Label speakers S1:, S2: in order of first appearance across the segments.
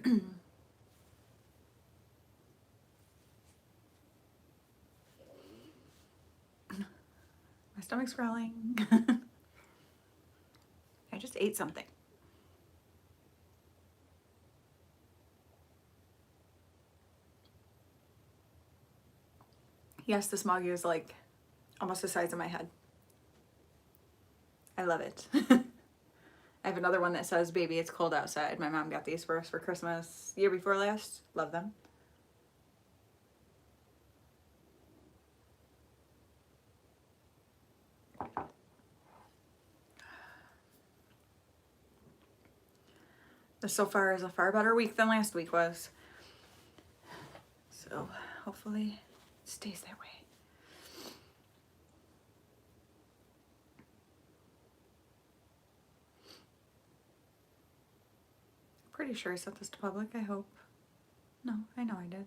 S1: My stomach's growling. I just ate something. Yes, this mug is like almost the size of my head. I love it. I have another one that says, "Baby, it's cold outside." My mom got these for us for Christmas year before last. Love them. This so far is a far better week than last week was. So hopefully it stays that way. Pretty sure I sent this to public, I hope. No, I know I did.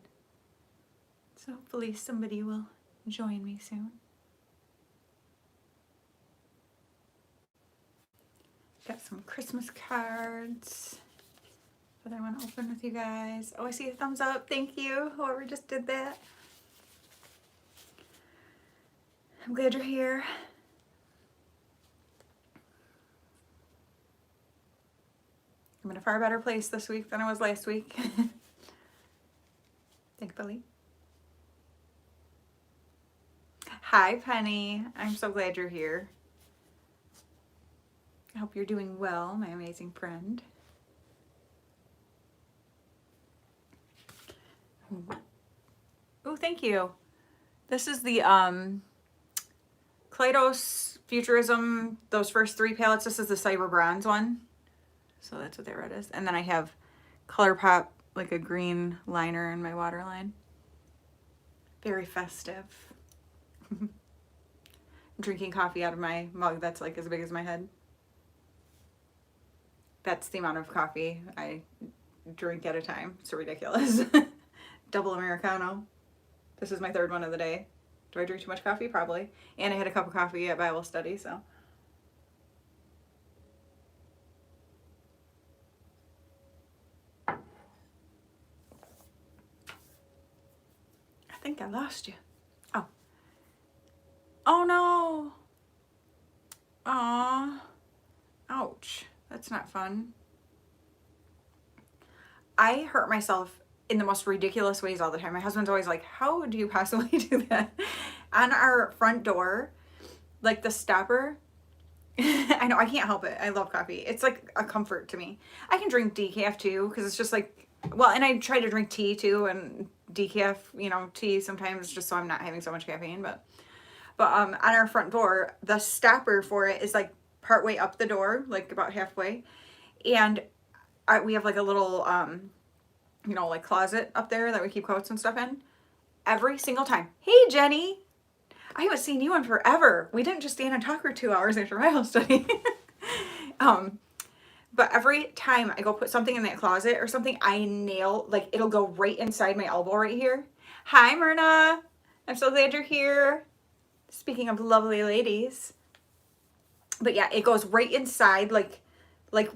S1: So hopefully somebody will join me soon. Got some Christmas cards that I want to open with you guys. Oh, I see a thumbs up. Thank you, whoever just did that. I'm glad you're here. I'm in a far better place this week than I was last week. Thankfully. Hi, Penny. I'm so glad you're here. I hope you're doing well, my amazing friend. Oh, thank you. This is the Kaleidos Futurism, those first 3 palettes. This is the Cyber Bronze one. So that's what that red is. And then I have ColourPop, like a green liner in my waterline. Very festive. I'm drinking coffee out of my mug that's like as big as my head. That's the amount of coffee I drink at a time. It's ridiculous. Double Americano. This is my 3rd one of the day. Do I drink too much coffee? Probably. And I had a cup of coffee at Bible study, so. I think I lost you. Oh. Oh no. Aw. Ouch. That's not fun. I hurt myself in the most ridiculous ways all the time. My husband's always like, how do you possibly do that? On our front door, like the stopper, I know, I can't help it. I love coffee. It's like a comfort to me. I can drink decaf too, because it's just like, well, and I try to drink tea too, and decaf, you know, tea sometimes just so I'm not having so much caffeine, but on our front door, the stopper for it is like partway up the door, like about halfway. And we have like a little, you know, like closet up there that we keep coats and stuff in. Every single time. Hey, Jenny. I haven't seen you in forever. We didn't just stand and talk for 2 hours after Bible study. But every time I go put something in that closet or something, I nail, like it'll go right inside my elbow right here. Hi, Myrna. I'm so glad you're here. Speaking of lovely ladies. But yeah, it goes right inside, like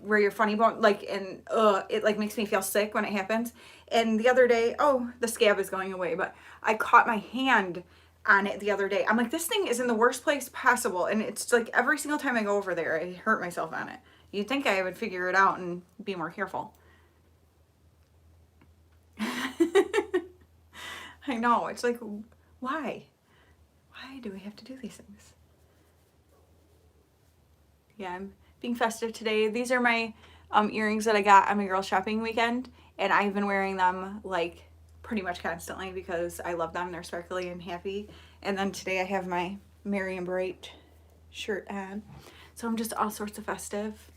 S1: where your funny bone, like, and it like makes me feel sick when it happens. And the other day, oh, the scab is going away, but I caught my hand on it the other day. I'm like, this thing is in the worst place possible. And it's like every single time I go over there, I hurt myself on it. You'd think I would figure it out and be more careful. I know, it's like, why? Why do we have to do these things? Yeah, I'm being festive today. These are my earrings that I got on my girl shopping weekend, and I've been wearing them like pretty much constantly because I love them. They're sparkly and happy. And then today I have my Merry and Bright shirt on. So I'm just all sorts of festive.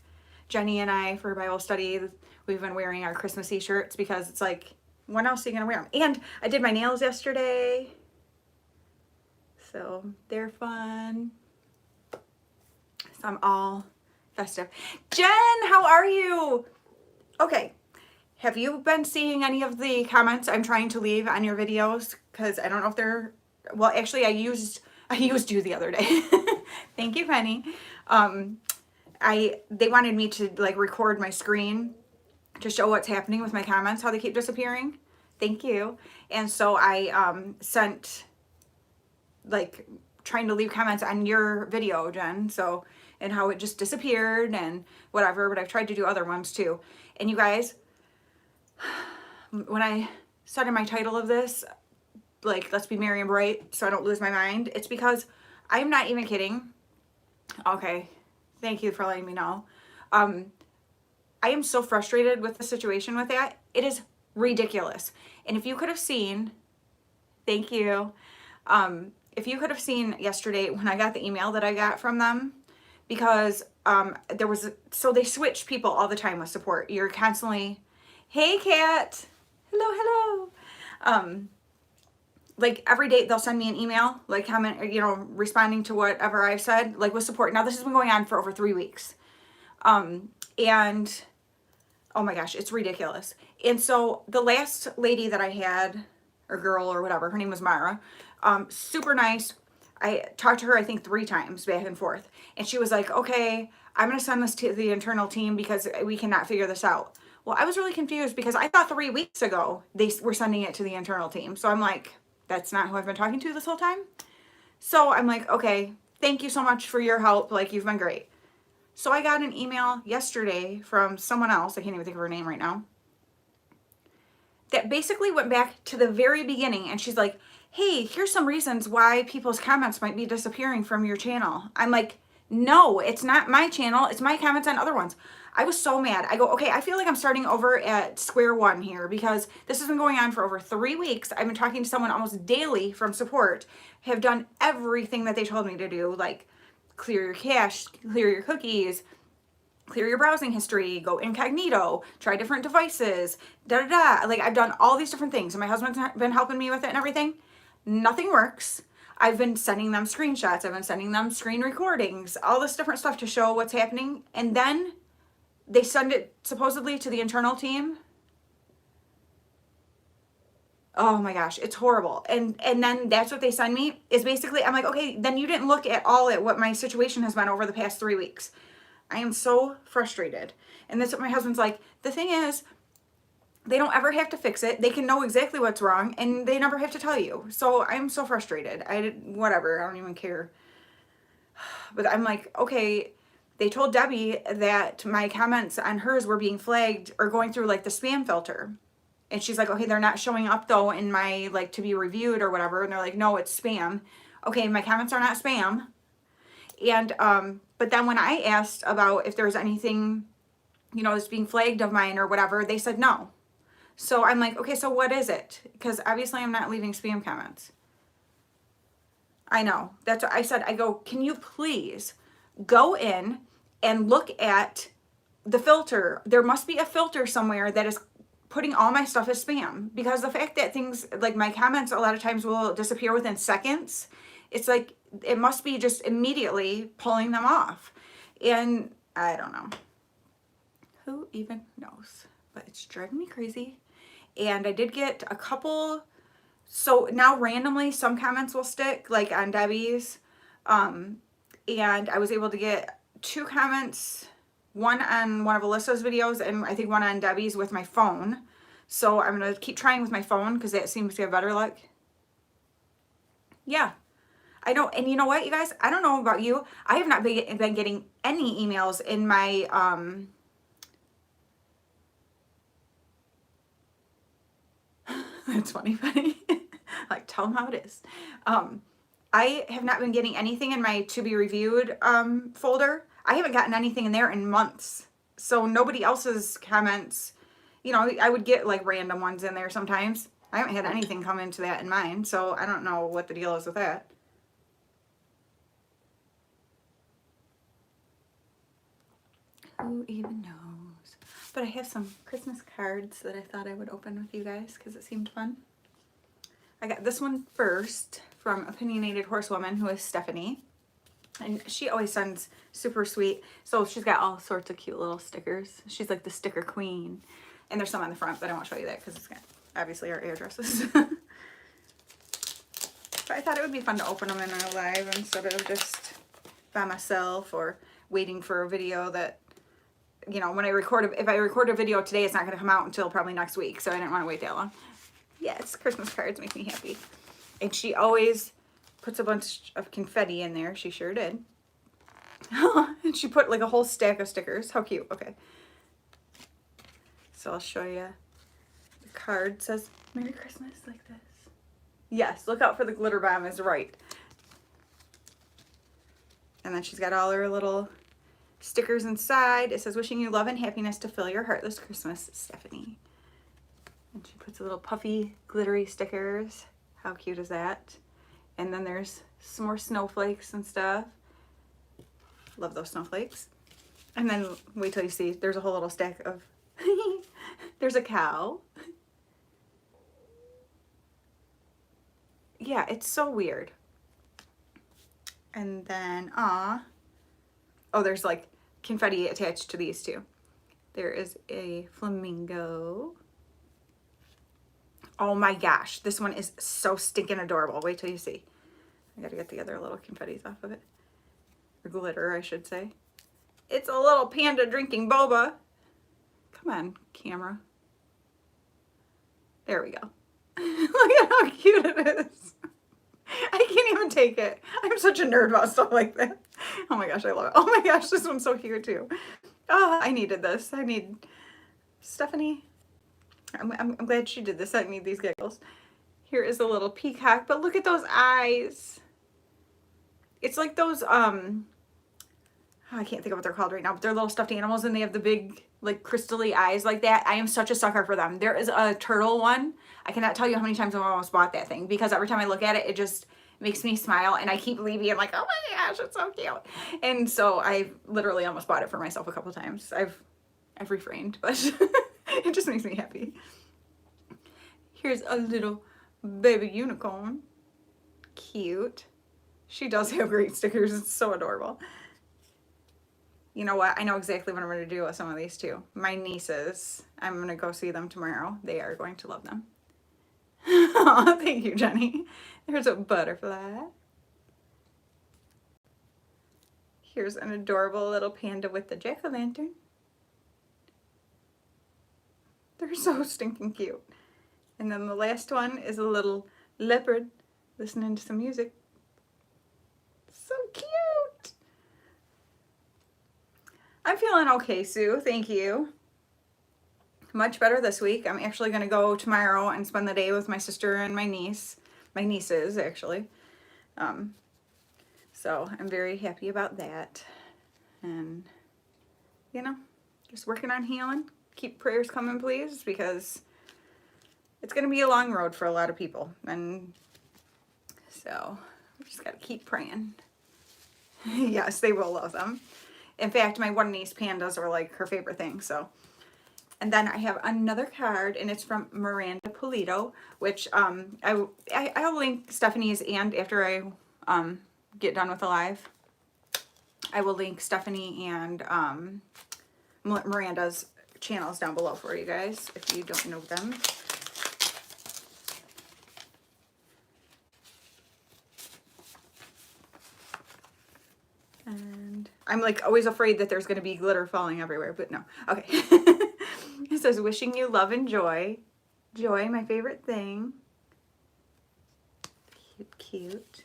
S1: Jenny and I, for Bible study, we've been wearing our Christmassy shirts because it's like, when else are you gonna wear them? And I did my nails yesterday, so they're fun. So I'm all festive. Jen, how are you? Okay, have you been seeing any of the comments I'm trying to leave on your videos? Because I don't know if they're, well, actually I used you the other day. Thank you, Penny. They wanted me to like record my screen to show what's happening with my comments, how they keep disappearing. Thank you. And so I sent, like, trying to leave comments on your video, Jen, so, and how it just disappeared and whatever, but I've tried to do other ones too. And you guys, when I said in my title of this, like, let's be merry and bright so I don't lose my mind, it's because I'm not even kidding. Okay, thank you for letting me know. I am so frustrated with the situation with that. It is ridiculous. And if you could have seen, thank you. If you could have seen yesterday when I got the email that I got from them, because there was, so they switch people all the time with support. You're constantly, hey Kat, hello, hello. Like every day they'll send me an email, like comment, you know, responding to whatever I've said, like with support. Now this has been going on for over 3 weeks. And oh my gosh, it's ridiculous. And so the last lady that I had, or girl or whatever, her name was Mara, super nice. I talked to her, I think 3 times back and forth. And she was like, okay, I'm going to send this to the internal team because we cannot figure this out. Well, I was really confused because I thought 3 weeks ago they were sending it to the internal team. So I'm like, that's not who I've been talking to this whole time. So I'm like, okay, thank you so much for your help. Like, you've been great. So I got an email yesterday from someone else, I can't even think of her name right now, that basically went back to the very beginning, and she's like, hey, here's some reasons why people's comments might be disappearing from your channel. I'm like, no, it's not my channel, it's my comments on other ones. I was so mad. I go, okay, I feel like I'm starting over at square one here because this has been going on for over 3 weeks. I've been talking to someone almost daily from support, have done everything that they told me to do, like clear your cache, clear your cookies, clear your browsing history, go incognito, try different devices, da da da. Like, I've done all these different things and my husband's been helping me with it and everything. Nothing works. I've been sending them screenshots. I've been sending them screen recordings, all this different stuff to show what's happening. And then they send it supposedly to the internal team. Oh my gosh, it's horrible. And then that's what they send me is basically, I'm like, okay, then you didn't look at all at what my situation has been over the past 3 weeks. I am so frustrated. And that's what my husband's like. The thing is, they don't ever have to fix it. They can know exactly what's wrong and they never have to tell you. So I'm so frustrated. Whatever, I don't even care. But I'm like, okay, they told Debbie that my comments on hers were being flagged or going through like the spam filter. And she's like, okay, they're not showing up though in my like to be reviewed or whatever. And they're like, no, it's spam. Okay, my comments are not spam. And but then when I asked about if there was anything, you know, that's being flagged of mine or whatever, they said no. So I'm like, okay, so what is it? Because obviously I'm not leaving spam comments. I know. That's what I said. I go, can you please go in and look at the filter? There must be a filter somewhere that is putting all my stuff as spam, because the fact that things like my comments a lot of times will disappear within seconds, it's like it must be just immediately pulling them off. And I don't know. Who even knows? But it's driving me crazy. And I did get a couple, so now randomly some comments will stick, like on Debbie's. And I was able to get 2 comments, one on one of Alyssa's videos and I think one on Debbie's with my phone. So I'm going to keep trying with my phone because that seems to have better luck. Yeah, I know. And you know what, you guys? I don't know about you. I have not been getting any emails in my, that's funny. Like, tell them how it is. I have not been getting anything in my to be reviewed folder. I haven't gotten anything in there in months. So nobody else's comments, you know, I would get like random ones in there sometimes. I haven't had anything come into that in mine. So I don't know what the deal is with that. Who even knows? But I have some Christmas cards that I thought I would open with you guys because it seemed fun. I got this one first from Opinionated Horsewoman, who is Stephanie. And she always sends super sweet. So she's got all sorts of cute little stickers. She's like the sticker queen. And there's some on the front, but I won't show you that because it's got obviously our addresses. But I thought it would be fun to open them in a live instead of just by myself or waiting for a video that you know, when I record, if I record a video today, it's not going to come out until probably next week. So I didn't want to wait that long. Yes, Christmas cards make me happy. And she always puts a bunch of confetti in there. She sure did. And she put like a whole stack of stickers. How cute. Okay. So I'll show you. The card says Merry Christmas like this. Yes, look out for the glitter bomb is right. And then she's got all her little stickers inside. It says, wishing you love and happiness to fill your heart this Christmas, Stephanie. And she puts a little puffy, glittery stickers. How cute is that? And then there's some more snowflakes and stuff. Love those snowflakes. And then wait till you see, there's a whole little stack of, there's a cow. Yeah, it's so weird. And then, oh, there's like confetti attached to these too. There is a flamingo. Oh my gosh, this one is so stinking adorable. Wait till you see. I gotta get the other little confettis off of it. Or glitter, I should say. It's a little panda drinking boba. Come on, camera. There we go. Look at how cute it is. I can't even take it. I'm such a nerd about stuff like that. Oh my gosh, I love it. Oh my gosh, this one's so cute too. Oh, I needed this. I need Stephanie. I'm glad she did this. I need these giggles. Here is a little peacock, but look at those eyes. It's like those, I can't think of what they're called right now, but they're little stuffed animals and they have the big, like, crystally eyes like that. I am such a sucker for them. There is a turtle one. I cannot tell you how many times I've almost bought that thing because every time I look at it, it just makes me smile and I keep leaving. I'm like, oh my gosh, it's so cute. And so I literally almost bought it for myself a couple times. I've refrained, but it just makes me happy. Here's a little baby unicorn. Cute. She does have great stickers. It's so adorable. You know what? I know exactly what I'm going to do with some of these too. My nieces, I'm going to go see them tomorrow. They are going to love them. Oh, thank you, Jenny. There's a butterfly. Here's an adorable little panda with the jack-o'-lantern. They're so stinking cute. And then the last one is a little leopard listening to some music. So cute. I'm feeling okay, Sue. Thank you. Much better this week. I'm actually going to go tomorrow and spend the day with my sister and my niece. My nieces, actually. So I'm very happy about that. And, you know, just working on healing. Keep prayers coming, please, because it's going to be a long road for a lot of people. And so we just got to keep praying. Yes, they will love them. In fact, my one niece pandas are like her favorite thing, so. And then I have another card, and it's from Miranda Pulido, which I'll link Stephanie's, and after I get done with the live, I will link Stephanie and Miranda's channels down below for you guys, if you don't know them. And I'm like always afraid that there's going to be glitter falling everywhere, but no. Okay. It says, wishing you love and joy. Joy, my favorite thing. Cute, cute.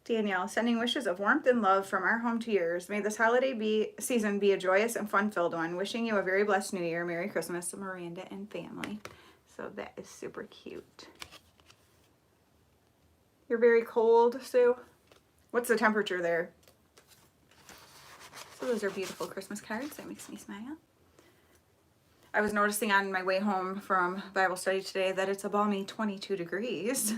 S1: Danielle, sending wishes of warmth and love from our home to yours. May this holiday season be a joyous and fun-filled one. Wishing you a very blessed New Year. Merry Christmas to Miranda and family. So that is super cute. You're very cold, Sue. What's the temperature there? So those are beautiful Christmas cards. That makes me smile. I was noticing on my way home from Bible study today that it's a balmy 22 degrees.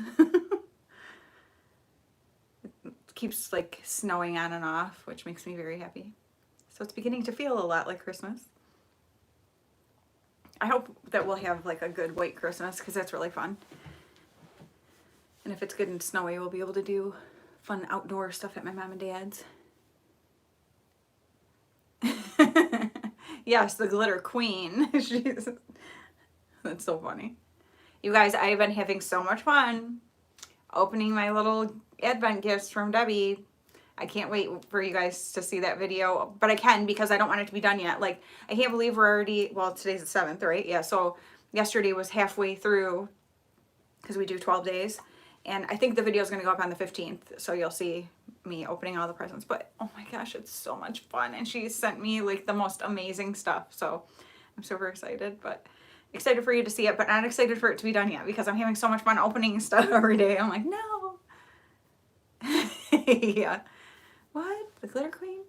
S1: It keeps like snowing on and off, which makes me very happy. So it's beginning to feel a lot like Christmas. I hope that we'll have like a good white Christmas because that's really fun. And if it's good and snowy, we'll be able to do fun outdoor stuff at my mom and dad's. Yes, the glitter queen. That's so funny. You guys, I've been having so much fun opening my little advent gifts from Debbie. I can't wait for you guys to see that video, but I can because I don't want it to be done yet. Like, I can't believe we're already, well, today's the 7th, right? Yeah, so yesterday was halfway through because we do 12 days. And I think the video is going to go up on the 15th, so you'll see me opening all the presents. But oh my gosh, it's so much fun. And she sent me like the most amazing stuff. So I'm super excited, but excited for you to see it, but not excited for it to be done yet because I'm having so much fun opening stuff every day. I'm like, no. Yeah. What? The glitter queen?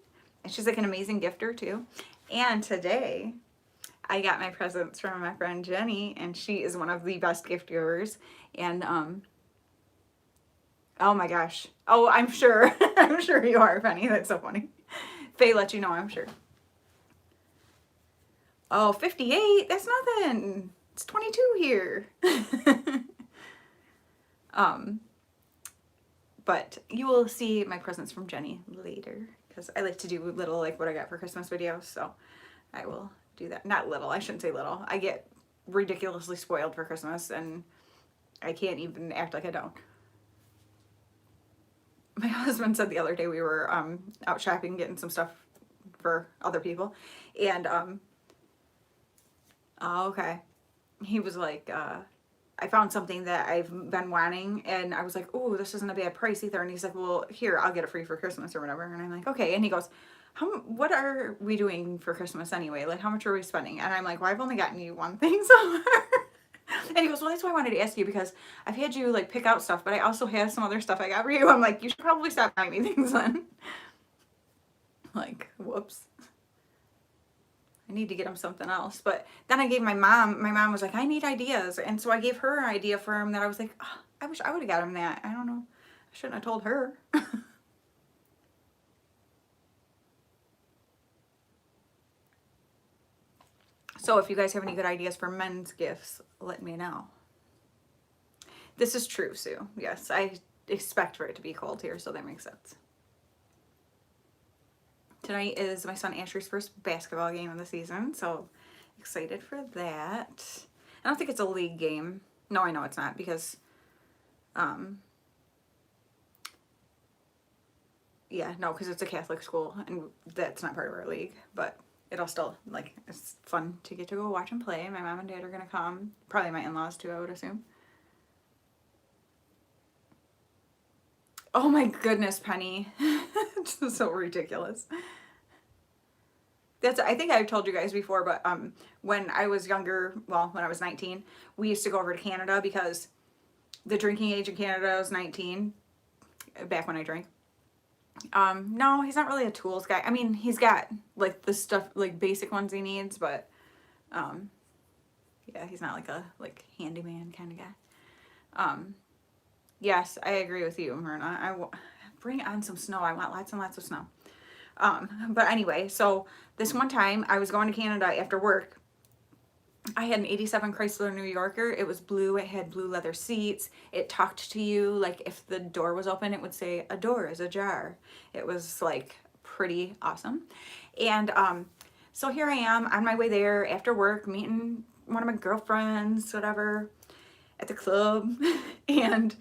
S1: And she's like an amazing gifter too. And today I got my presents from my friend Jenny, and she is one of the best gift givers. And oh my gosh. Oh, I'm sure. I'm sure you are, Penny. That's so funny. Faye let you know, I'm sure. Oh, 58? That's nothing. It's 22 here. But you will see my presents from Jenny later because I like to do little like what I got for Christmas videos, so I will do that. Not little, I shouldn't say little. I get ridiculously spoiled for Christmas and I can't even act like I don't. My husband said the other day we were out shopping getting some stuff for other people, and oh, okay, he was like, I found something that I've been wanting, and I was like, oh, this isn't a bad price either. And he's like, well, here, I'll get it free for Christmas or whatever. And I'm like, okay. And he goes, what are we doing for Christmas anyway? Like, how much are we spending? And I'm like, well, I've only gotten you one thing so far. And he goes, well, that's why I wanted to ask you, because I've had you like pick out stuff, but I also have some other stuff I got for you. I'm like, you should probably stop buying me things then. Like, whoops. I need to get him something else. But then I gave my mom was like, I need ideas. And so I gave her an idea for him that I was like, oh, I wish I would have got him that. I don't know. I shouldn't have told her. So if you guys have any good ideas for men's gifts, let me know. This is true, Sue. Yes, I expect for it to be cold here, so that makes sense. Tonight is my son Ashley's first basketball game of the season, so excited for that. I don't think it's a league game. No, I know it's not, because, yeah, no, because it's a Catholic school, and that's not part of our league, but it'll still, like, it's fun to get to go watch him play. My mom and dad are going to come. Probably my in-laws, too, I would assume. Oh my goodness, Penny. It's so ridiculous. I think I've told you guys before, but when I was younger, well, when I was 19, we used to go over to Canada because the drinking age in Canada was 19, back when I drank. No, he's not really a tools guy. I mean, he's got like the stuff, like basic ones he needs, but yeah, he's not like a handyman kind of guy. Yes, I agree with you, Myrna. Bring on some snow. I want lots and lots of snow. But anyway, so this one time I was going to Canada after work. I had an 87 Chrysler New Yorker. It was blue. It had blue leather seats. It talked to you. Like if the door was open, it would say, a door is ajar. It was like pretty awesome. And so here I am on my way there after work, meeting one of my girlfriends, whatever, at the club. And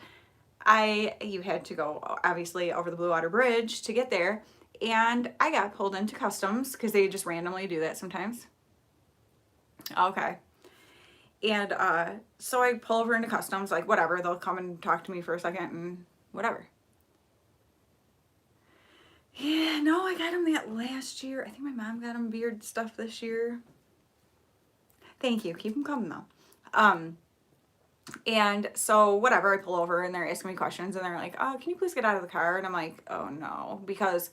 S1: you had to go obviously over the Blue Water Bridge to get there. And I got pulled into customs because they just randomly do that sometimes. Okay. And so I pull over into customs, like whatever, they'll come and talk to me for a second and whatever. Yeah, no, I got him that last year. I think my mom got him beard stuff this year. Thank you. Keep them coming though. And so whatever, I pull over and they're asking me questions and they're like, oh, can you please get out of the car? And I'm like, oh no, because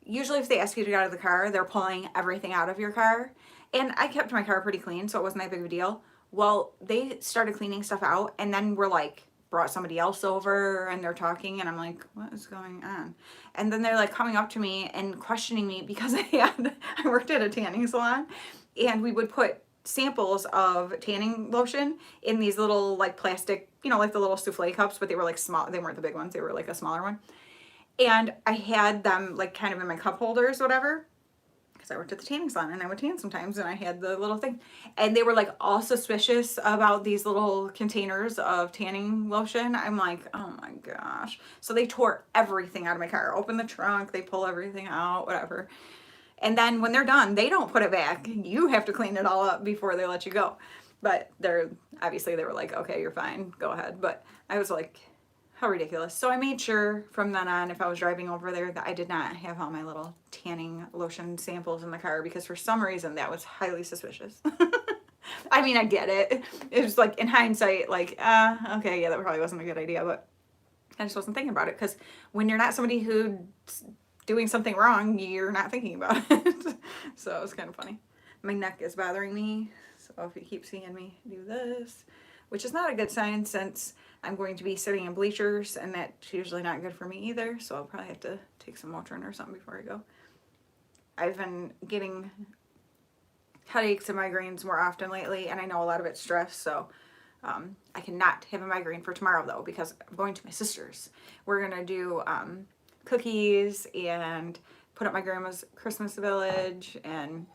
S1: usually if they ask you to get out of the car, they're pulling everything out of your car. And I kept my car pretty clean, so it wasn't that big of a deal. Well, they started cleaning stuff out and then we're like, brought somebody else over and they're talking and I'm like, what is going on? And then they're like coming up to me and questioning me because I worked at a tanning salon and we would put samples of tanning lotion in these little like plastic, you know, like the little souffle cups, but they were like small. They weren't the big ones. They were like a smaller one. And I had them like kind of in my cup holders, whatever, because I worked at the tanning salon and I would tan sometimes, and I had the little thing. And they were like all suspicious about these little containers of tanning lotion. I'm like, oh my gosh. So they tore everything out of my car, open the trunk, they pull everything out, whatever. And then when they're done, they don't put it back. You have to clean it all up before they let you go. But they're obviously, they were like, okay, you're fine, go ahead. But I was like, how ridiculous. So I made sure from then on, if I was driving over there, that I did not have all my little tanning lotion samples in the car, because for some reason that was highly suspicious. I mean, I get it. It was like, in hindsight, like, okay, yeah, that probably wasn't a good idea, but I just wasn't thinking about it, because when you're not somebody who's doing something wrong, you're not thinking about it. So it was kind of funny. My neck is bothering me, so if you keep seeing me do this, which is not a good sign since I'm going to be sitting in bleachers, and that's usually not good for me either, so I'll probably have to take some Motrin or something before I go. I've been getting headaches and migraines more often lately, and I know a lot of it's stress, so I cannot have a migraine for tomorrow though, because I'm going to my sister's. We're gonna do cookies and put up my grandma's Christmas village, and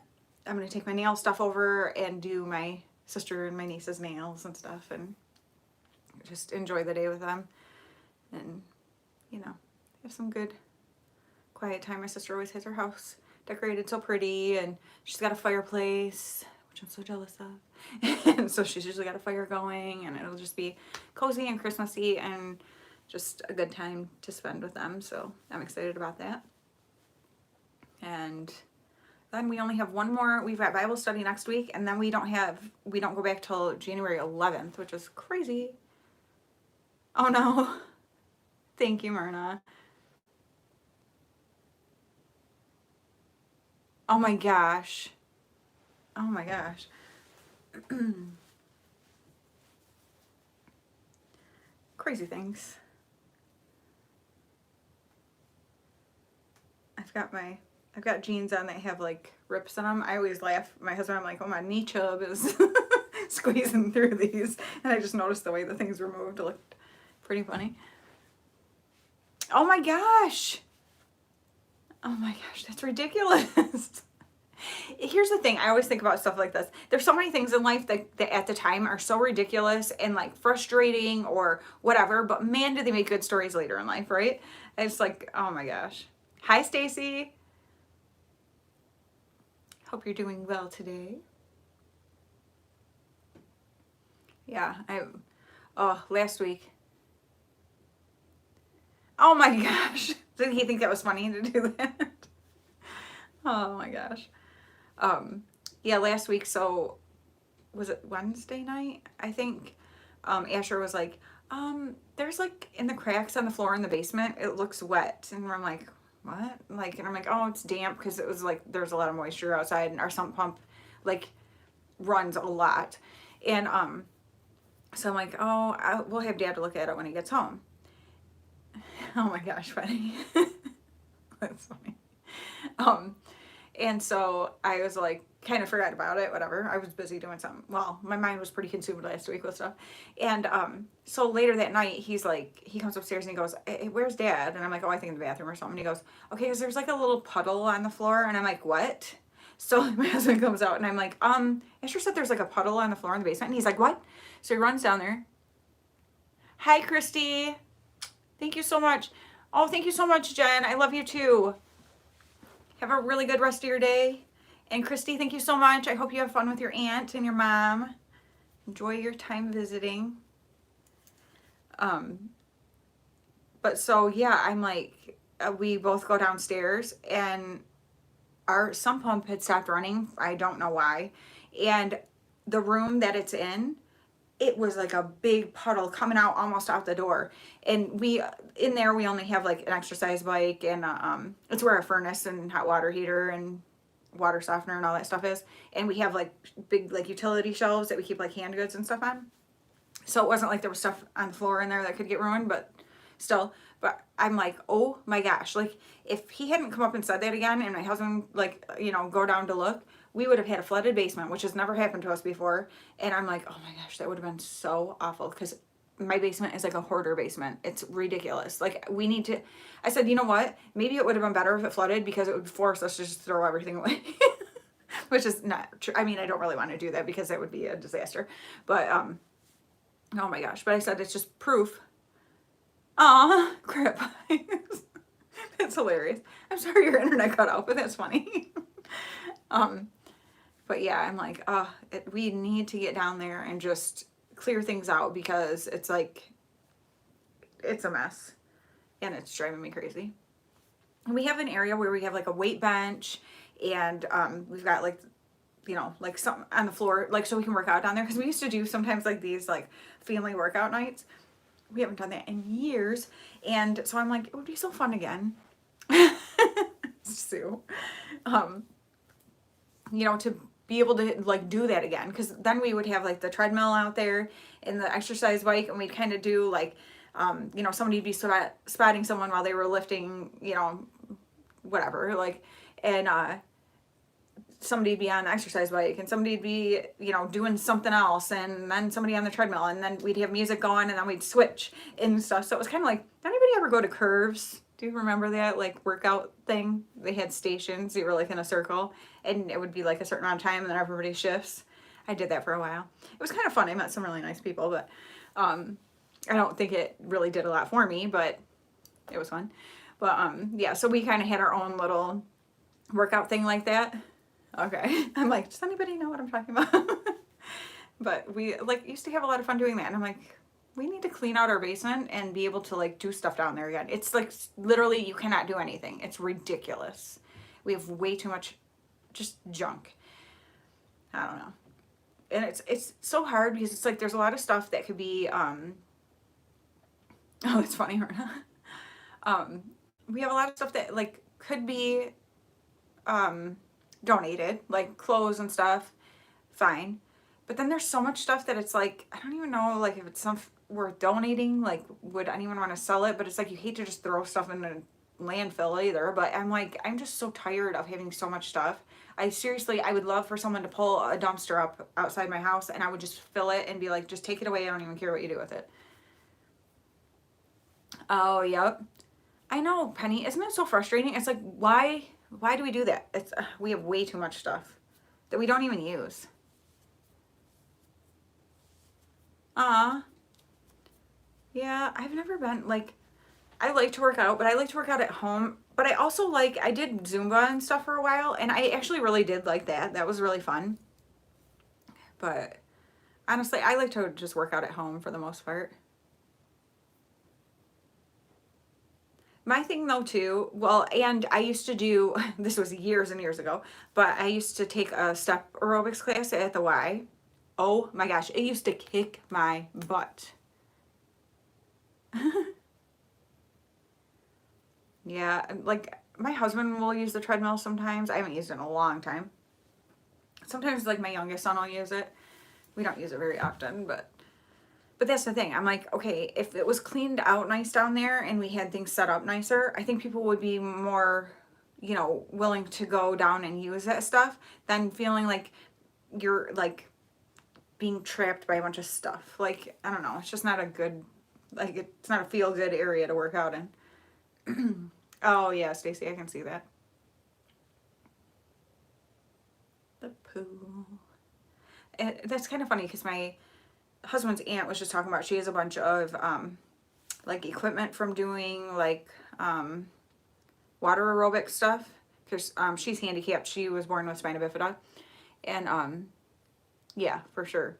S1: I'm gonna take my nail stuff over and do my sister and my niece's nails and stuff, and just enjoy the day with them, and you know, have some good quiet time. My sister always has her house decorated so pretty, and she's got a fireplace, which I'm so jealous of. And so she's usually got a fire going, and it'll just be cozy and Christmassy and just a good time to spend with them. So I'm excited about that. And then we only have one more. We've got Bible study next week, and then we don't go back till January 11th, which is crazy. Oh no. Thank you, Myrna. Oh my gosh. Oh my gosh. Crazy things. I've got jeans on that have like rips in them. I always laugh. My husband, I'm like, oh, my knee chub is squeezing through these. And I just noticed the way the things were moved. It looked pretty funny. Oh my gosh. Oh my gosh, that's ridiculous. Here's the thing, I always think about stuff like this. There's so many things in life that at the time are so ridiculous and like frustrating or whatever, but man, do they make good stories later in life, right? It's like, oh my gosh. Hi, Stacy. Hope you're doing well today. Yeah, last week. Oh my gosh. Did he think that was funny to do that? Oh my gosh. Yeah, last week, so was it Wednesday night? I think Asher was like, there's like in the cracks on the floor in the basement, it looks wet. And I'm like, what? Like, and I'm like, oh, it's damp, because it was like there's a lot of moisture outside, and our sump pump like runs a lot. And so I'm like, oh, we'll have Dad to look at it when he gets home. Oh my gosh, funny. That's funny. And so I was like, kind of forgot about it, whatever. I was busy doing something. Well, my mind was pretty consumed last week with stuff. And so later that night, he's like, he comes upstairs and he goes, hey, where's Dad? And I'm like, oh, I think in the bathroom or something. And he goes, okay, because there's like a little puddle on the floor. And I'm like, what? So my husband comes out and I'm like, Asher said there's like a puddle on the floor in the basement. And he's like, what? So he runs down there. Hi, Christy. Thank you so much. Oh, thank you so much, Jen. I love you too. Have a really good rest of your day. And Christy, thank you so much. I hope you have fun with your aunt and your mom. Enjoy your time visiting. But so yeah, I'm like, we both go downstairs and our sump pump had stopped running. I don't know why. And the room that it's in, it was like a big puddle coming out almost out the door. And in there we only have like an exercise bike, and it's where our furnace and hot water heater and water softener and all that stuff is. And we have like big like utility shelves that we keep like hand goods and stuff on. So it wasn't like there was stuff on the floor in there that could get ruined, but still. But I'm like, oh my gosh, like if he hadn't come up and said that again, and my husband like, you know, go down to look, we would have had a flooded basement, which has never happened to us before. And I'm like, oh my gosh, that would have been so awful, because my basement is like a hoarder basement. It's ridiculous. Like we need to, I said, you know what? Maybe it would have been better if it flooded because it would force us to just throw everything away. Which is not true. I mean, I don't really want to do that because that would be a disaster. But, oh my gosh. But I said, it's just proof. Aw, crap. That's hilarious. I'm sorry your internet cut out, but that's funny. But yeah, I'm like, we need to get down there and just clear things out because it's like, it's a mess and it's driving me crazy. And we have an area where we have like a weight bench and we've got like, you know, like something on the floor, like so we can work out down there. Because we used to do sometimes like these like family workout nights. We haven't done that in years. And so I'm like, it would be so fun again. Sue. You know, to be able to like do that again. Because then we would have like the treadmill out there and the exercise bike. And we'd kind of do like, you know, somebody'd be spotting someone while they were lifting, you know, whatever. Like, and somebody'd be on the exercise bike and somebody'd be, you know, doing something else and then somebody on the treadmill and then we'd have music going and then we'd switch and stuff. So it was kind of like, did anybody ever go to Curves? Do you remember that like workout thing? They had stations. You were like in a circle and it would be like a certain amount of time and then everybody shifts. I did that for a while. It was kind of fun. I met some really nice people, but I don't think it really did a lot for me, but it was fun. But yeah, so we kind of had our own little workout thing like that. Okay. I'm like, does anybody know what I'm talking about? But we like used to have a lot of fun doing that. And I'm like, we need to clean out our basement and be able to like do stuff down there again. It's like literally you cannot do anything. It's ridiculous. We have way too much just junk. I don't know. And it's so hard because it's like there's a lot of stuff that could be oh, it's funny. We have a lot of stuff that like could be donated, like clothes and stuff, fine. But then there's so much stuff that it's like, I don't even know like if it's some worth donating, like would anyone want to sell it? But it's like you hate to just throw stuff in a landfill either. But I'm like, I'm just so tired of having so much stuff. I would love for someone to pull a dumpster up outside my house and I would just fill it and be like, just take it away. I don't even care what you do with it. Oh, yep. I know, Penny. Isn't it so frustrating? It's like, why do we do that? It's we have way too much stuff that we don't even use. Yeah, I've never been like, I like to work out, but I like to work out at home. But I also like, I did Zumba and stuff for a while, and I actually really did like that. That was really fun. But honestly, I like to just work out at home for the most part. My thing though too, well, and I used to do, this was years and years ago, but I used to take a step aerobics class at the Y. Oh my gosh, it used to kick my butt. Yeah, like my husband will use the treadmill sometimes. I haven't used it in a long time. Sometimes like my youngest son will use it. We don't use it very often, but that's the thing. I'm like, okay, if it was cleaned out nice down there and we had things set up nicer, I think people would be more, you know, willing to go down and use that stuff than feeling like you're like being trapped by a bunch of stuff. Like, I don't know. It's just not a good, like, it's not a feel good area to work out in. Oh yeah, Stacy, I can see that. The pool. And that's kind of funny because my husband's aunt was just talking about she has a bunch of like equipment from doing like water aerobic stuff because she's handicapped. She was born with spina bifida, and yeah, for sure.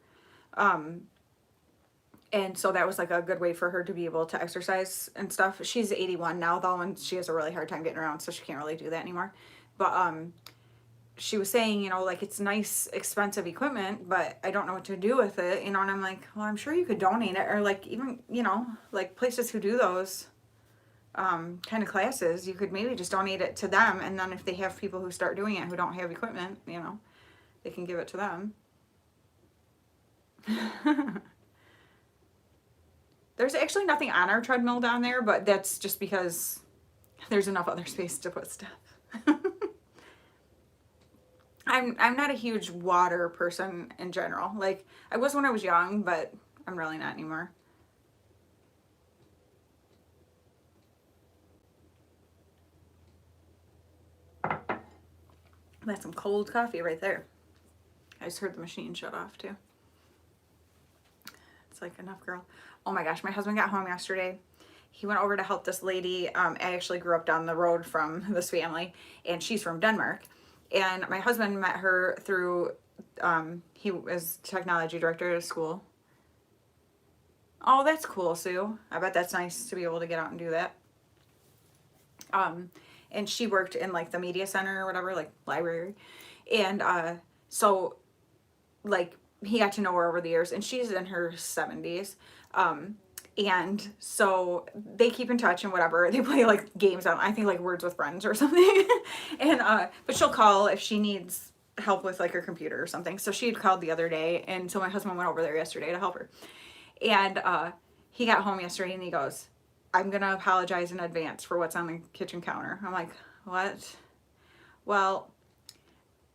S1: And so that was like a good way for her to be able to exercise and stuff. She's 81 now though, and she has a really hard time getting around, so she can't really do that anymore. But she was saying, you know, like it's nice, expensive equipment, but I don't know what to do with it, you know, and I'm like, well, I'm sure you could donate it, or like even, you know, like places who do those kind of classes, you could maybe just donate it to them, and then if they have people who start doing it who don't have equipment, you know, they can give it to them. There's actually nothing on our treadmill down there, but that's just because there's enough other space to put stuff. I'm not a huge water person in general. Like I was when I was young, but I'm really not anymore. That's some cold coffee right there. I just heard the machine shut off too. It's like, enough, girl. Oh my gosh, my husband got home yesterday. He went over to help this lady. I actually grew up down the road from this family, and she's from Denmark. And my husband met her through, he was technology director at a school. Oh, that's cool, Sue. I bet that's nice to be able to get out and do that. And she worked in like the media center or whatever, like library. And so like he got to know her over the years, and she's in her 70s. And so they keep in touch and whatever. They play like games on, I think, like Words with Friends or something. And but she'll call if she needs help with like her computer or something. So she had called the other day, and so my husband went over there yesterday to help her. And he got home yesterday and he goes, I'm gonna apologize in advance for what's on the kitchen counter. I'm like, what? Well,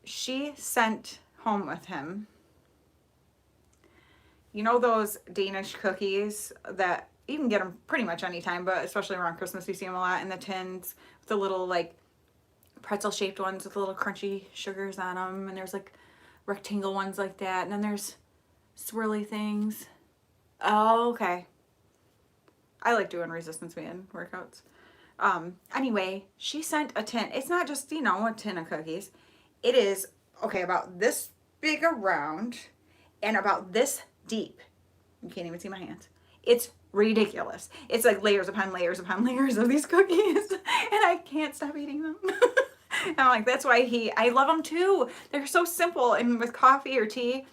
S1: she sent home with him, you know, those Danish cookies that you can get them pretty much anytime, but especially around Christmas, you see them a lot in the tins with the little like pretzel shaped ones with little crunchy sugars on them. And there's like rectangle ones like that. And then there's swirly things. Oh, okay. I like doing resistance band workouts. Anyway, she sent a tin. It's not just, you know, a tin of cookies. It is, okay, about this big around and about this deep. You can't even see my hands. It's ridiculous. It's like layers upon layers upon layers of these cookies. And I can't stop eating them. And I'm like, that's why I love them too. They're so simple. And with coffee or tea.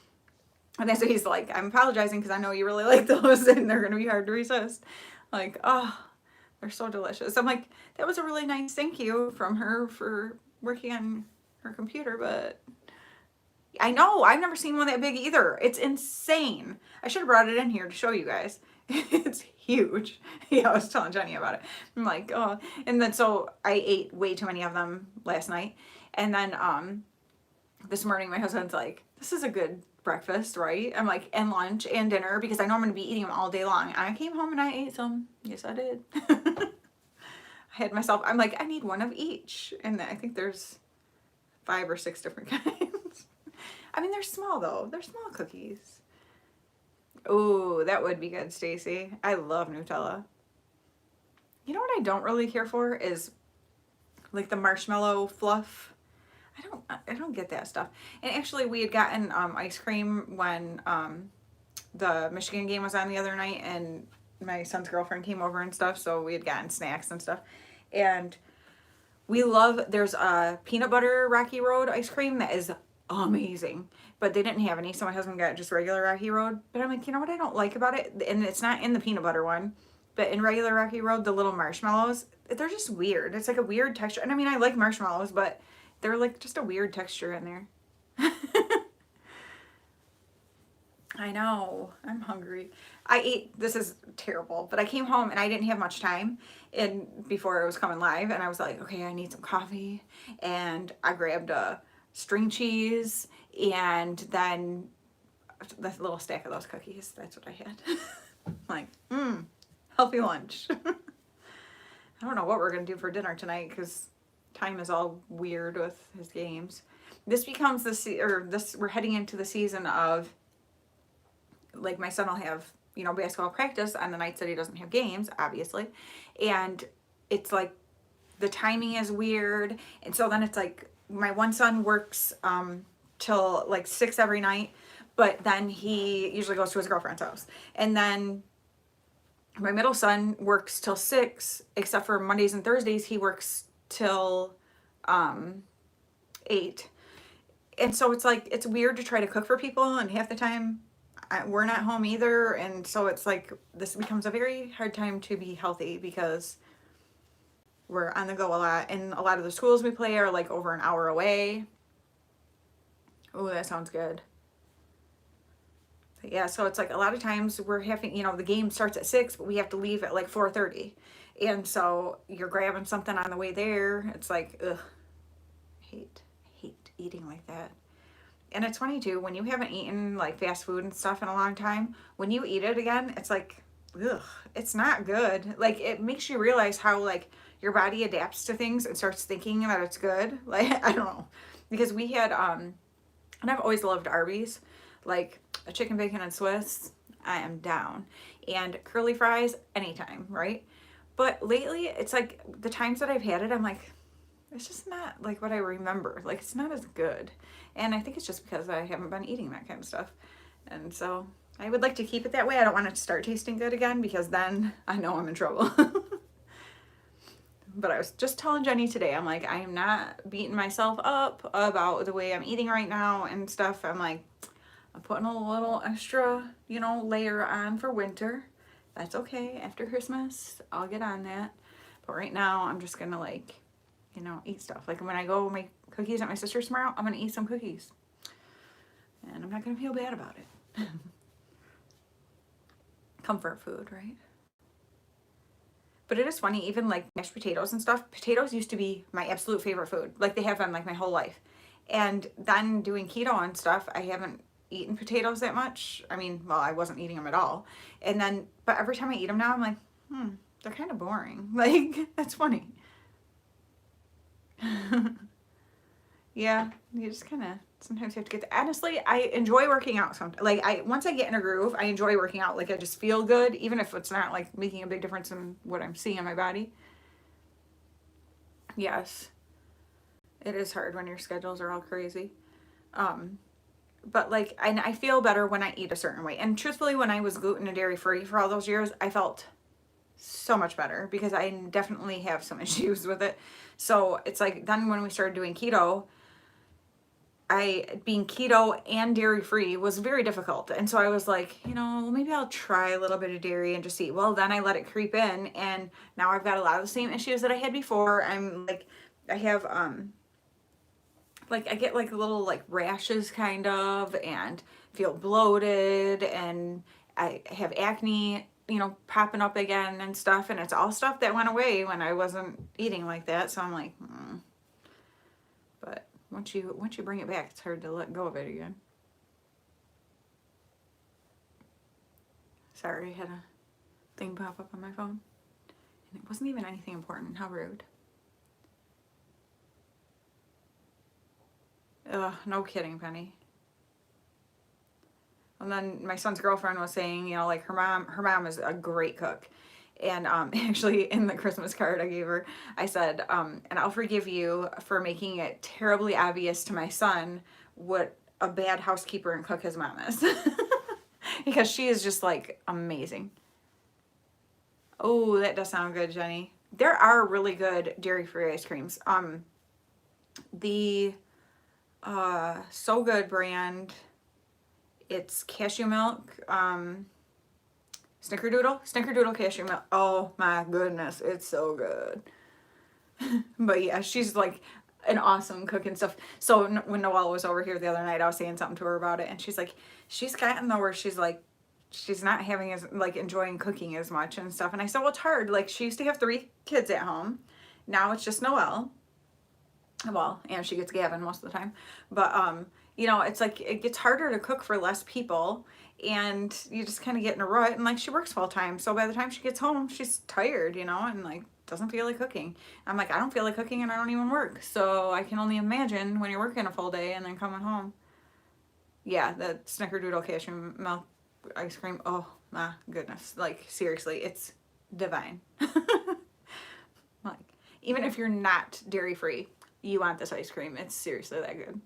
S1: And then so he's like, I'm apologizing because I know you really like those and they're going to be hard to resist. Like, oh, they're so delicious. I'm like, that was a really nice thank you from her for working on her computer, but I know, I've never seen one that big either. It's insane. I should have brought it in here to show you guys. It's huge. Yeah, I was telling Jenny about it. I'm like, oh, and then so I ate way too many of them last night. And then this morning my husband's like, this is a good breakfast, right? I'm like, and lunch and dinner, because I know I'm going to be eating them all day long. And I came home and I ate some. Yes, I did. I had myself, I'm like, I need one of each. And I think there's 5 or 6 different kinds. I mean, they're small though. They're small cookies. Oh, that would be good, Stacy. I love Nutella. You know what I don't really care for is like the marshmallow fluff. I don't get that stuff. And actually we had gotten ice cream when the Michigan game was on the other night, and my son's girlfriend came over and stuff, so we had gotten snacks and stuff. And we love, there's a peanut butter Rocky Road ice cream that is amazing, but they didn't have any, so my husband got just regular Rocky Road. But I'm like, you know what I don't like about it? And it's not in the peanut butter one, but in regular Rocky Road, the little marshmallows, they're just weird. It's like a weird texture. And I mean, I like marshmallows, but they're like just a weird texture in there. I know, I'm hungry. I ate, this is terrible, but I came home and I didn't have much time and before it was coming live, and I was like, okay, I need some coffee, and I grabbed a string cheese and then the little stack of those cookies. That's what I had. Like, healthy lunch. I don't know what we're gonna do for dinner tonight because time is all weird with his games. This becomes we're heading into the season of, like, my son will have, you know, basketball practice on the nights that he doesn't have games, obviously. And it's like the timing is weird. And so then it's like my one son works till like 6 every night, but then he usually goes to his girlfriend's house. And then my middle son works till 6, except for Mondays and Thursdays he works till 8. And so it's like, it's weird to try to cook for people, and half the time we're not home either. And so it's like, this becomes a very hard time to be healthy because we're on the go a lot, and a lot of the schools we play are like over an hour away. Oh, that sounds good. But yeah, so it's like a lot of times we're having, you know, the game starts at 6, but we have to leave at like 4:30. And so you're grabbing something on the way there. It's like, ugh, I hate eating like that. And it's funny too, when you haven't eaten like fast food and stuff in a long time, when you eat it again, it's like, ugh, it's not good. Like, it makes you realize how like your body adapts to things and starts thinking that it's good. Like, I don't know. because we had, and I've always loved Arby's, like a chicken bacon and Swiss, I am down. And curly fries, anytime, right? But lately, it's like the times that I've had it, I'm like, it's just not like what I remember. Like, it's not as good. And I think it's just because I haven't been eating that kind of stuff. And so I would like to keep it that way. I don't want it to start tasting good again because then I know I'm in trouble. But I was just telling Jenny today, I'm like, I am not beating myself up about the way I'm eating right now and stuff. I'm like, I'm putting a little extra, you know, layer on for winter. That's okay. After Christmas, I'll get on that. But right now, I'm just gonna like, you know, eat stuff. Like when I go make cookies at my sister's tomorrow, I'm gonna eat some cookies. And I'm not gonna feel bad about it. Comfort food, right? But it is funny, even like mashed potatoes and stuff. Potatoes used to be my absolute favorite food. Like they have been like my whole life. And then doing keto and stuff, I haven't eaten potatoes that much. I mean, well, I wasn't eating them at all. And then, but every time I eat them now, I'm like, they're kind of boring. Like, that's funny. Yeah, you just kind of sometimes you have to get to, honestly, I enjoy working out sometimes. Like once I get in a groove, I enjoy working out. Like I just feel good, even if it's not like making a big difference in what I'm seeing in my body. Yes, it is hard when your schedules are all crazy. But like, and I feel better when I eat a certain way. And truthfully, when I was gluten and dairy free for all those years, I felt so much better because I definitely have some issues with it. So it's like then when we started doing keto, being keto and dairy free was very difficult. And so I was like, you know, maybe I'll try a little bit of dairy and just eat. Well, then I let it creep in and now I've got a lot of the same issues that I had before. I'm like, I have, like I get like little like rashes kind of and feel bloated and I have acne, you know, popping up again and stuff. And it's all stuff that went away when I wasn't eating like that. So I'm like, But once you bring it back, it's hard to let go of it again. Sorry, I had a thing pop up on my phone. And it wasn't even anything important. How rude. Ugh, no kidding, Penny. And then my son's girlfriend was saying, you know, like her mom is a great cook. And actually in the Christmas card I gave her, I said, and I'll forgive you for making it terribly obvious to my son what a bad housekeeper and cook his mom is. Because she is just like amazing. Oh, that does sound good, Jenny. There are really good dairy-free ice creams. The So Good brand, it's cashew milk, Snickerdoodle cashew milk. Oh my goodness, it's so good. But yeah, she's like an awesome cook and stuff. So when Noelle was over here the other night, I was saying something to her about it, and she's like, she's gotten though where she's like, she's not having as like enjoying cooking as much and stuff. And I said, well, it's hard. Like she used to have 3 kids at home. Now it's just Noelle. Well, and she gets Gavin most of the time. But you know, it's like it gets harder to cook for less people and you just kind of get in a rut and like she works full time. So by the time she gets home, she's tired, you know, and like doesn't feel like cooking. I'm like, I don't feel like cooking and I don't even work. So I can only imagine when you're working a full day and then coming home. Yeah, the Snickerdoodle cashew milk ice cream. Oh my goodness. Like seriously, it's divine. Like even if you're not dairy free, you want this ice cream. It's seriously that good.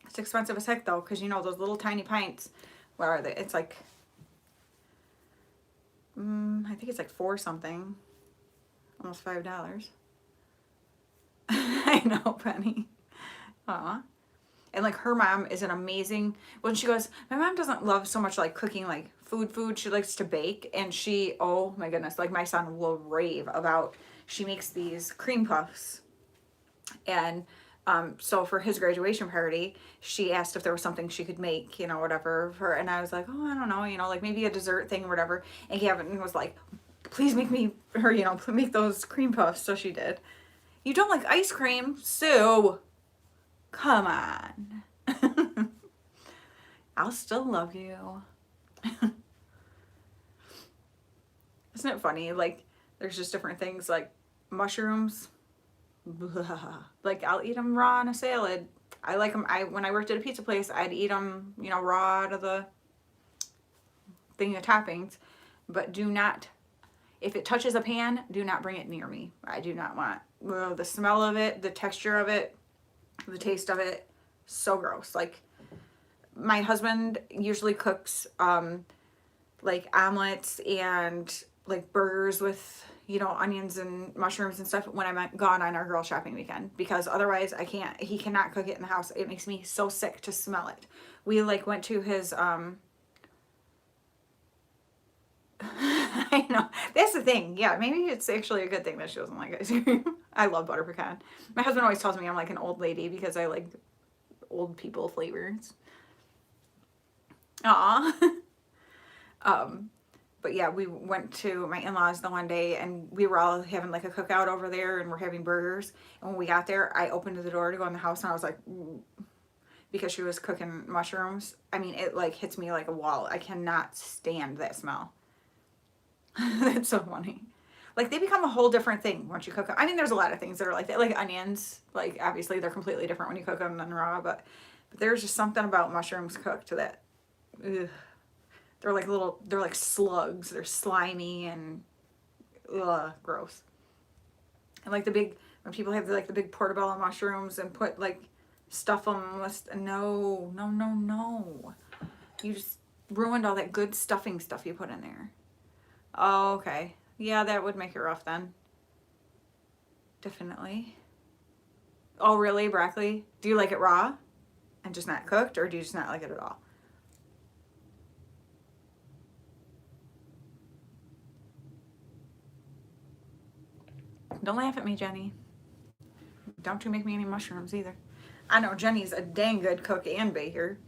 S1: It's expensive as heck though, because you know those little tiny pints, what are they? It's like, I think it's like 4 something, almost $5. I know, Penny. And like her mom is an amazing, when she goes, my mom doesn't love so much like cooking like food, she likes to bake. And she, oh my goodness, like my son will rave about, she makes these cream puffs. And so for his graduation party, she asked if there was something she could make, you know, whatever for, and I was like, oh, I don't know, you know, like maybe a dessert thing or whatever. And Gavin was like, please make me, or, you know, make those cream puffs. So she did. You don't like ice cream, Sue? Come on. I'll still love you. Isn't it funny? Like, there's just different things like mushrooms. Blah. Like, I'll eat them raw in a salad. I like them. When I worked at a pizza place, I'd eat them, you know, raw out of the thing of toppings. But do not, if it touches a pan, do not bring it near me. I do not want, well, the smell of it, the texture of it, the taste of it, so gross. Like, my husband usually cooks like omelets and like burgers with, you know, onions and mushrooms and stuff when I'm gone on our girl shopping weekend, because otherwise he cannot cook it in the house. It makes me so sick to smell it. We like went to his I know, that's the thing. Yeah, maybe it's actually a good thing that she doesn't like ice cream. I love butter pecan. My husband always tells me I'm like an old lady because I like old people flavors. Aw. But yeah, we went to my in-laws the one day and we were all having like a cookout over there and we're having burgers. And when we got there, I opened the door to go in the house and I was like, ooh, because she was cooking mushrooms. I mean, it like hits me like a wall. I cannot stand that smell. That's so funny. Like, they become a whole different thing once you cook them. I mean, there's a lot of things that are like that, like onions. Like, obviously, they're completely different when you cook them than raw, but there's just something about mushrooms cooked that, ugh. They're like slugs. They're slimy and, ugh, gross. And like when people have like the big portobello mushrooms and put like, stuff them with, no, no, no, no. You just ruined all that good stuffing stuff you put in there. Oh, okay. Yeah, that would make it rough then. Definitely. Oh, really, broccoli? Do you like it raw and just not cooked, or do you just not like it at all? Don't laugh at me, Jenny. Don't you make me any mushrooms either. I know Jenny's a dang good cook and baker.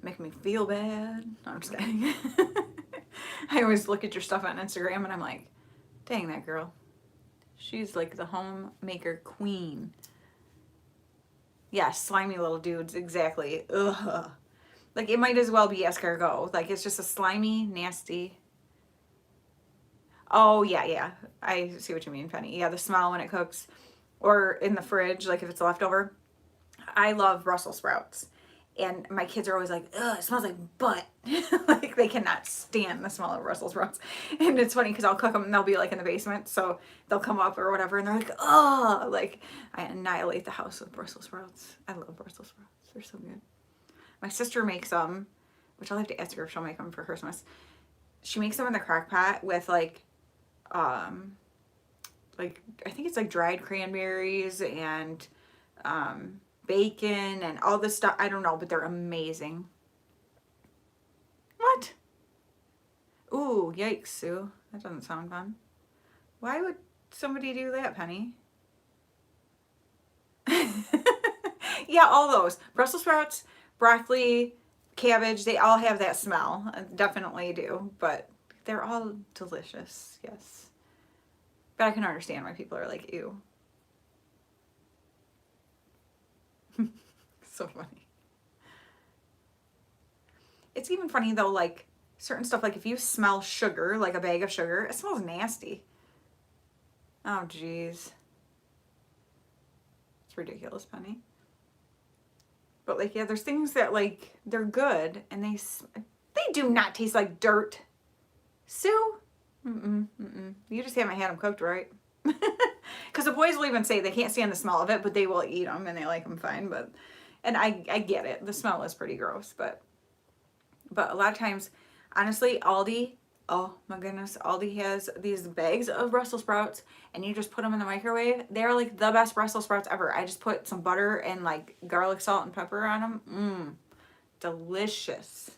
S1: Make me feel bad. No, I'm just kidding. I always look at your stuff on Instagram and I'm like, dang, that girl. She's like the homemaker queen. Yeah, slimy little dudes, exactly. Ugh. Like, it might as well be escargot. Like, it's just a slimy, nasty. Oh, yeah, yeah. I see what you mean, Penny. Yeah, the smell when it cooks. Or in the fridge, like if it's leftover. I love Brussels sprouts. And my kids are always like, ugh, it smells like butt. Like, they cannot stand the smell of Brussels sprouts. And it's funny because I'll cook them and they'll be like in the basement. So they'll come up or whatever and they're like, oh, like, I annihilate the house with Brussels sprouts. I love Brussels sprouts. They're so good. My sister makes them, which I'll have to ask her if she'll make them for Christmas. She makes them in the crock pot with like I think it's like dried cranberries and bacon and all this stuff. I don't know, but they're amazing. What? Ooh, yikes, Sue. That doesn't sound fun. Why would somebody do that, Penny? Yeah, all those. Brussels sprouts, broccoli, cabbage, they all have that smell. Definitely do, but they're all delicious, yes. But I can understand why people are like, ew. So funny. It's even funny though, like certain stuff, like if you smell sugar, like a bag of sugar, it smells nasty. Oh, geez. It's ridiculous, Penny. But like, yeah, there's things that like, they're good and they do not taste like dirt. Sue? You just haven't had them cooked right. Because the boys will even say they can't stand the smell of it, but they will eat them and they like them fine. And I get it. The smell is pretty gross, but a lot of times, honestly, Aldi, oh my goodness, Aldi has these bags of Brussels sprouts and you just put them in the microwave. They're like the best Brussels sprouts ever. I just put some butter and like garlic, salt, and pepper on them. Delicious.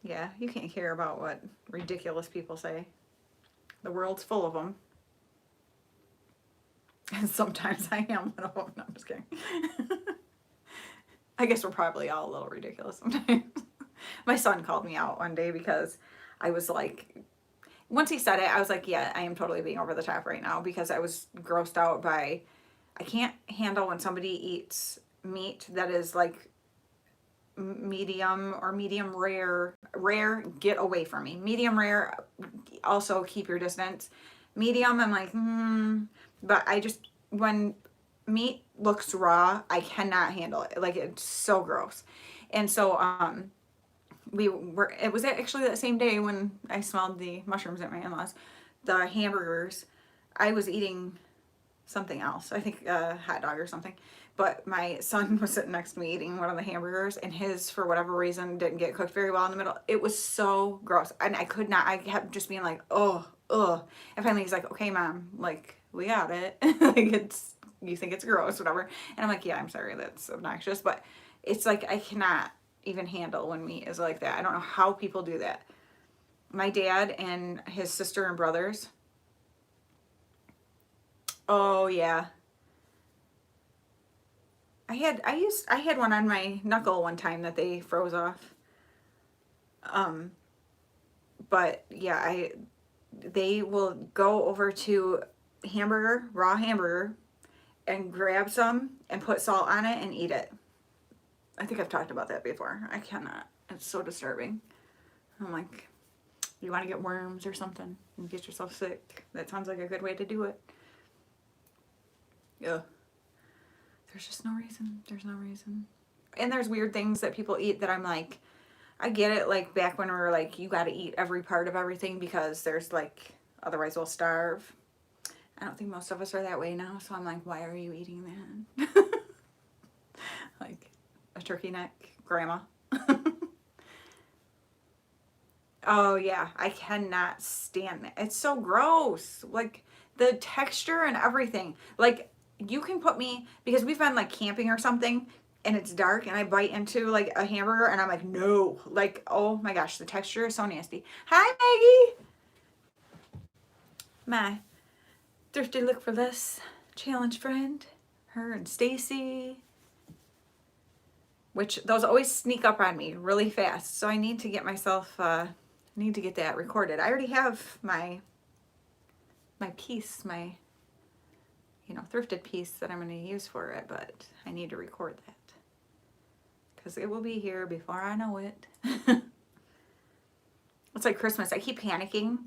S1: Yeah, you can't care about what ridiculous people say. The world's full of them. And sometimes I am one of them. No, I'm just kidding. I guess we're probably all a little ridiculous sometimes. My son called me out one day because I was like, once he said it, I was like, yeah, I am totally being over the top right now because I was grossed out by, I can't handle when somebody eats meat that is like medium or medium rare. Get away from me. Medium rare, also keep your distance. Medium, I'm like, but I just, when meat looks raw, I cannot handle it. Like, it's so gross. And so, it was actually that same day when I smelled the mushrooms at my in-laws, the hamburgers. I was eating something else. I think a hot dog or something. But my son was sitting next to me eating one of the hamburgers, and his, for whatever reason, didn't get cooked very well in the middle. It was so gross. And I could not, I kept just being like, oh, ugh. And finally he's like, okay, Mom, like, we got it. Like, you think it's gross, whatever. And I'm like, yeah, I'm sorry, that's obnoxious. But it's like, I cannot even handle when meat is like that. I don't know how people do that. My dad and his sister and brothers. Oh yeah. I had one on my knuckle one time that they froze off. But yeah, they will go over to raw hamburger, and grab some and put salt on it and eat it. I think I've talked about that before. I cannot. It's so disturbing. I'm like, you want to get worms or something and get yourself sick. That sounds like a good way to do it. Yeah. There's just no reason. There's no reason. And there's weird things that people eat that I'm like, I get it. Like back when we were like, you got to eat every part of everything because there's like, otherwise we'll starve. I don't think most of us are that way now. So I'm like, why are you eating that? Like a turkey neck, grandma. Oh yeah, I cannot stand that. It's so gross. Like the texture and everything. Like you can put me, because we've been like camping or something and it's dark and I bite into like a hamburger and I'm like, no. Like, oh my gosh, the texture is so nasty. Hi Maggie. My thrifty look for less challenge friend. Her and Stacy. Which those always sneak up on me really fast. So I need to get myself, need to get that recorded. I already have my piece, my, thrifted piece that I'm going to use for it, but I need to record that. Because it will be here before I know it. It's like Christmas. I keep panicking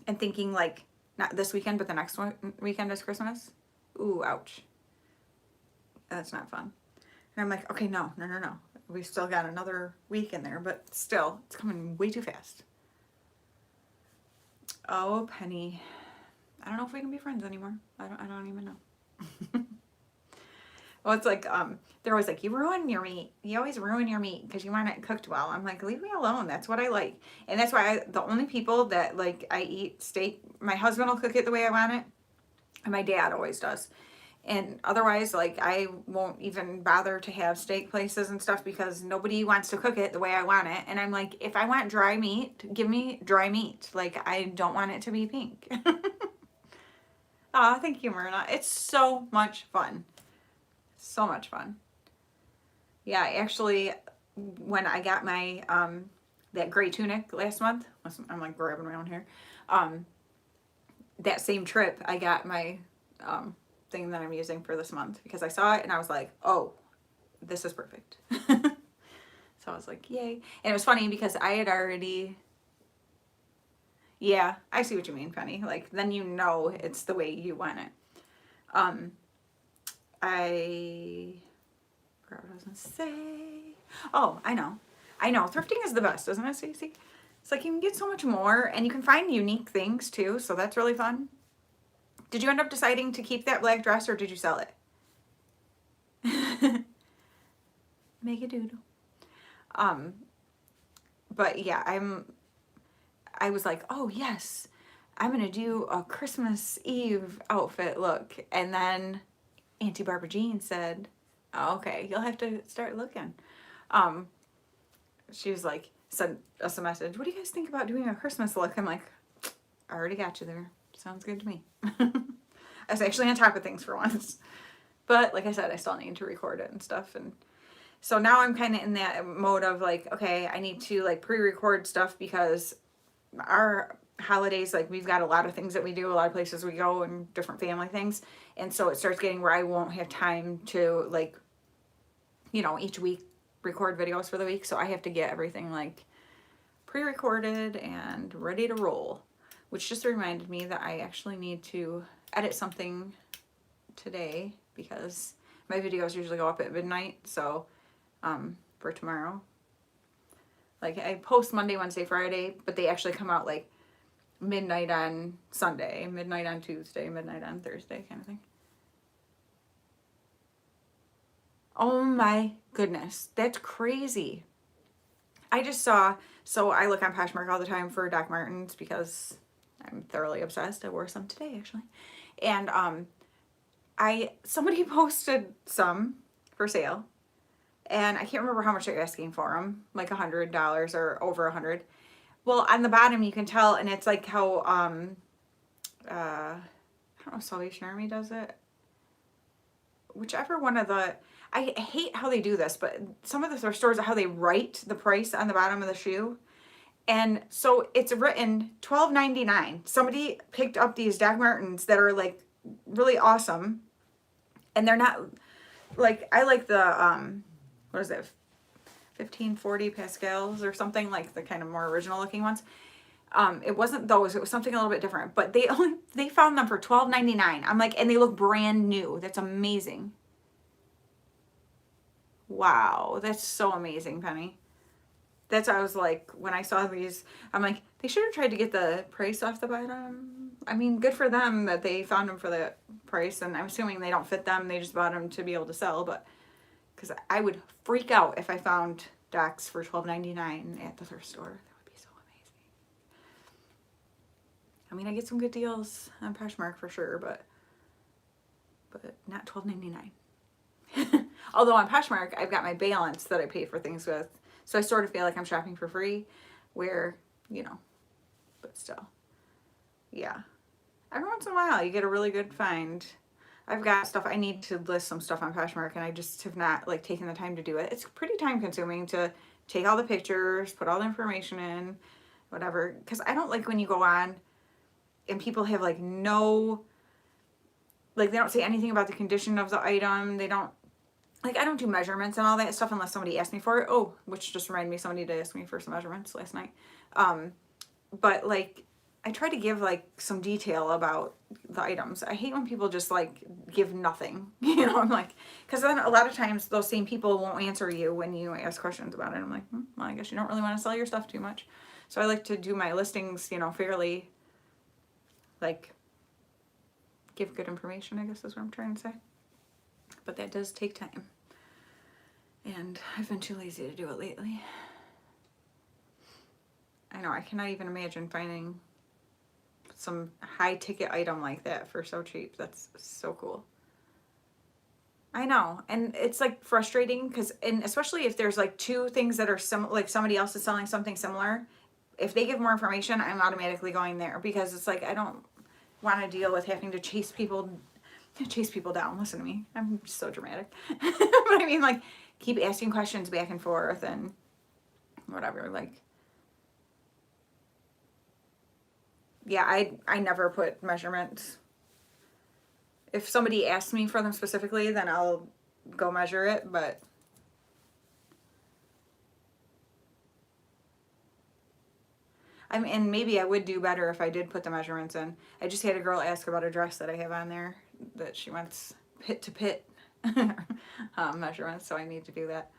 S1: and thinking like, not this weekend, but the next weekend is Christmas. Ooh, ouch. That's not fun. And I'm like, okay, no. We've still got another week in there, but still, it's coming way too fast. Oh, Penny. I don't know if we can be friends anymore. I don't even know. Well, it's like, they're always like, you ruin your meat. You always ruin your meat because you want it cooked well. I'm like, leave me alone. That's what I like. And that's why the only people that like I eat steak, my husband will cook it the way I want it. And my dad always does. And otherwise, like, I won't even bother to have steak places and stuff because nobody wants to cook it the way I want it. And I'm like, if I want dry meat, give me dry meat. Like, I don't want it to be pink. Aw, thank you, Myrna. It's so much fun. So much fun. Yeah, actually, when I got my, that gray tunic last month, I'm like grabbing my own hair. That same trip, I got my, thing that I'm using for this month because I saw it and I was like, oh, this is perfect. So I was like, yay. And it was funny because I had already, yeah, I see what you mean, Penny. Like, then you know it's the way you want it. I forgot what I was gonna say. Oh, I know. Thrifting is the best, isn't it, Stacey? It's like you can get so much more and you can find unique things too, so that's really fun. Did you end up deciding to keep that black dress or did you sell it? Make a doodle. But yeah, I was like, oh yes, I'm gonna do a Christmas Eve outfit look. And then Auntie Barbara Jean said, oh, okay, you'll have to start looking. She was like, sent us a message, what do you guys think about doing a Christmas look? I'm like, I already got you there. Sounds good to me. I was actually on top of things for once. But like I said, I still need to record it and stuff. And so now I'm kind of in that mode of like, okay, I need to like pre-record stuff because our holidays, like we've got a lot of things that we do, a lot of places we go and different family things. And so it starts getting where I won't have time to like, each week record videos for the week. So I have to get everything like pre-recorded and ready to roll. which just reminded me that I actually need to edit something today because my videos usually go up at midnight. So for tomorrow, like I post Monday, Wednesday, Friday, but they actually come out like midnight on Sunday, midnight on Tuesday, midnight on Thursday kind of thing. Oh my goodness, that's crazy. I just saw, so I look on Poshmark all the time for Doc Martens because I'm thoroughly obsessed. I wore some today actually. And somebody posted some for sale, and I can't remember how much they're asking for them, like $100 or over $100. Well, on the bottom you can tell, and it's like how I don't know if Salvation Army does it. Whichever one of the, I hate how they do this, but some of the stores, how they write the price on the bottom of the shoe. And so it's written $12.99. Somebody picked up these Doc Martens that are like really awesome. And they're not like, I like the, what is it? 1540 Pascals or something, like the kind of more original looking ones. It wasn't those, it was something a little bit different, but they found them for $12.99. I'm like, and they look brand new. That's amazing. Wow, that's so amazing, Penny. That's what I was like, when I saw these, I'm like, they should have tried to get the price off the bottom. I mean, good for them that they found them for that price, and I'm assuming they don't fit them. They just bought them to be able to sell, but because I would freak out if I found Docs for $12.99 at the thrift store. That would be so amazing. I mean, I get some good deals on Poshmark for sure, but not $12.99. Although on Poshmark, I've got my balance that I pay for things with. So I sort of feel like I'm shopping for free, where, you know, but still. Yeah. Every once in a while, you get a really good find. I've got stuff, I need to list some stuff on Poshmark, and I just have not, like, taken the time to do it. It's pretty time consuming to take all the pictures, put all the information in, whatever. Because I don't like when you go on and people have, like, no, like, they don't say anything about the condition of the item. They don't, like, I don't do measurements and all that stuff unless somebody asks me for it. Oh, which just reminded me, somebody did ask me for some measurements last night. But, like, I try to give, like, some detail about the items. I hate when people just, like, give nothing. You know, I'm like, because then a lot of times those same people won't answer you when you ask questions about it. I'm like, well, I guess you don't really want to sell your stuff too much. So I like to do my listings, you know, fairly, like, give good information, I guess is what I'm trying to say. But that does take time. And I've been too lazy to do it lately. I know, I cannot even imagine finding some high ticket item like that for so cheap. That's so cool. I know, and it's like frustrating because, and especially if there's like two things that are like somebody else is selling something similar, if they give more information, I'm automatically going there because it's like I don't want to deal with having to chase people down. Listen to me, I'm so dramatic. But I mean, like, keep asking questions back and forth and whatever, like. Yeah, I never put measurements. If somebody asks me for them specifically, then I'll go measure it, but I mean, and maybe I would do better if I did put the measurements in. I just had a girl ask about a dress that I have on there that she wants pit to pit measurements, so I need to do that.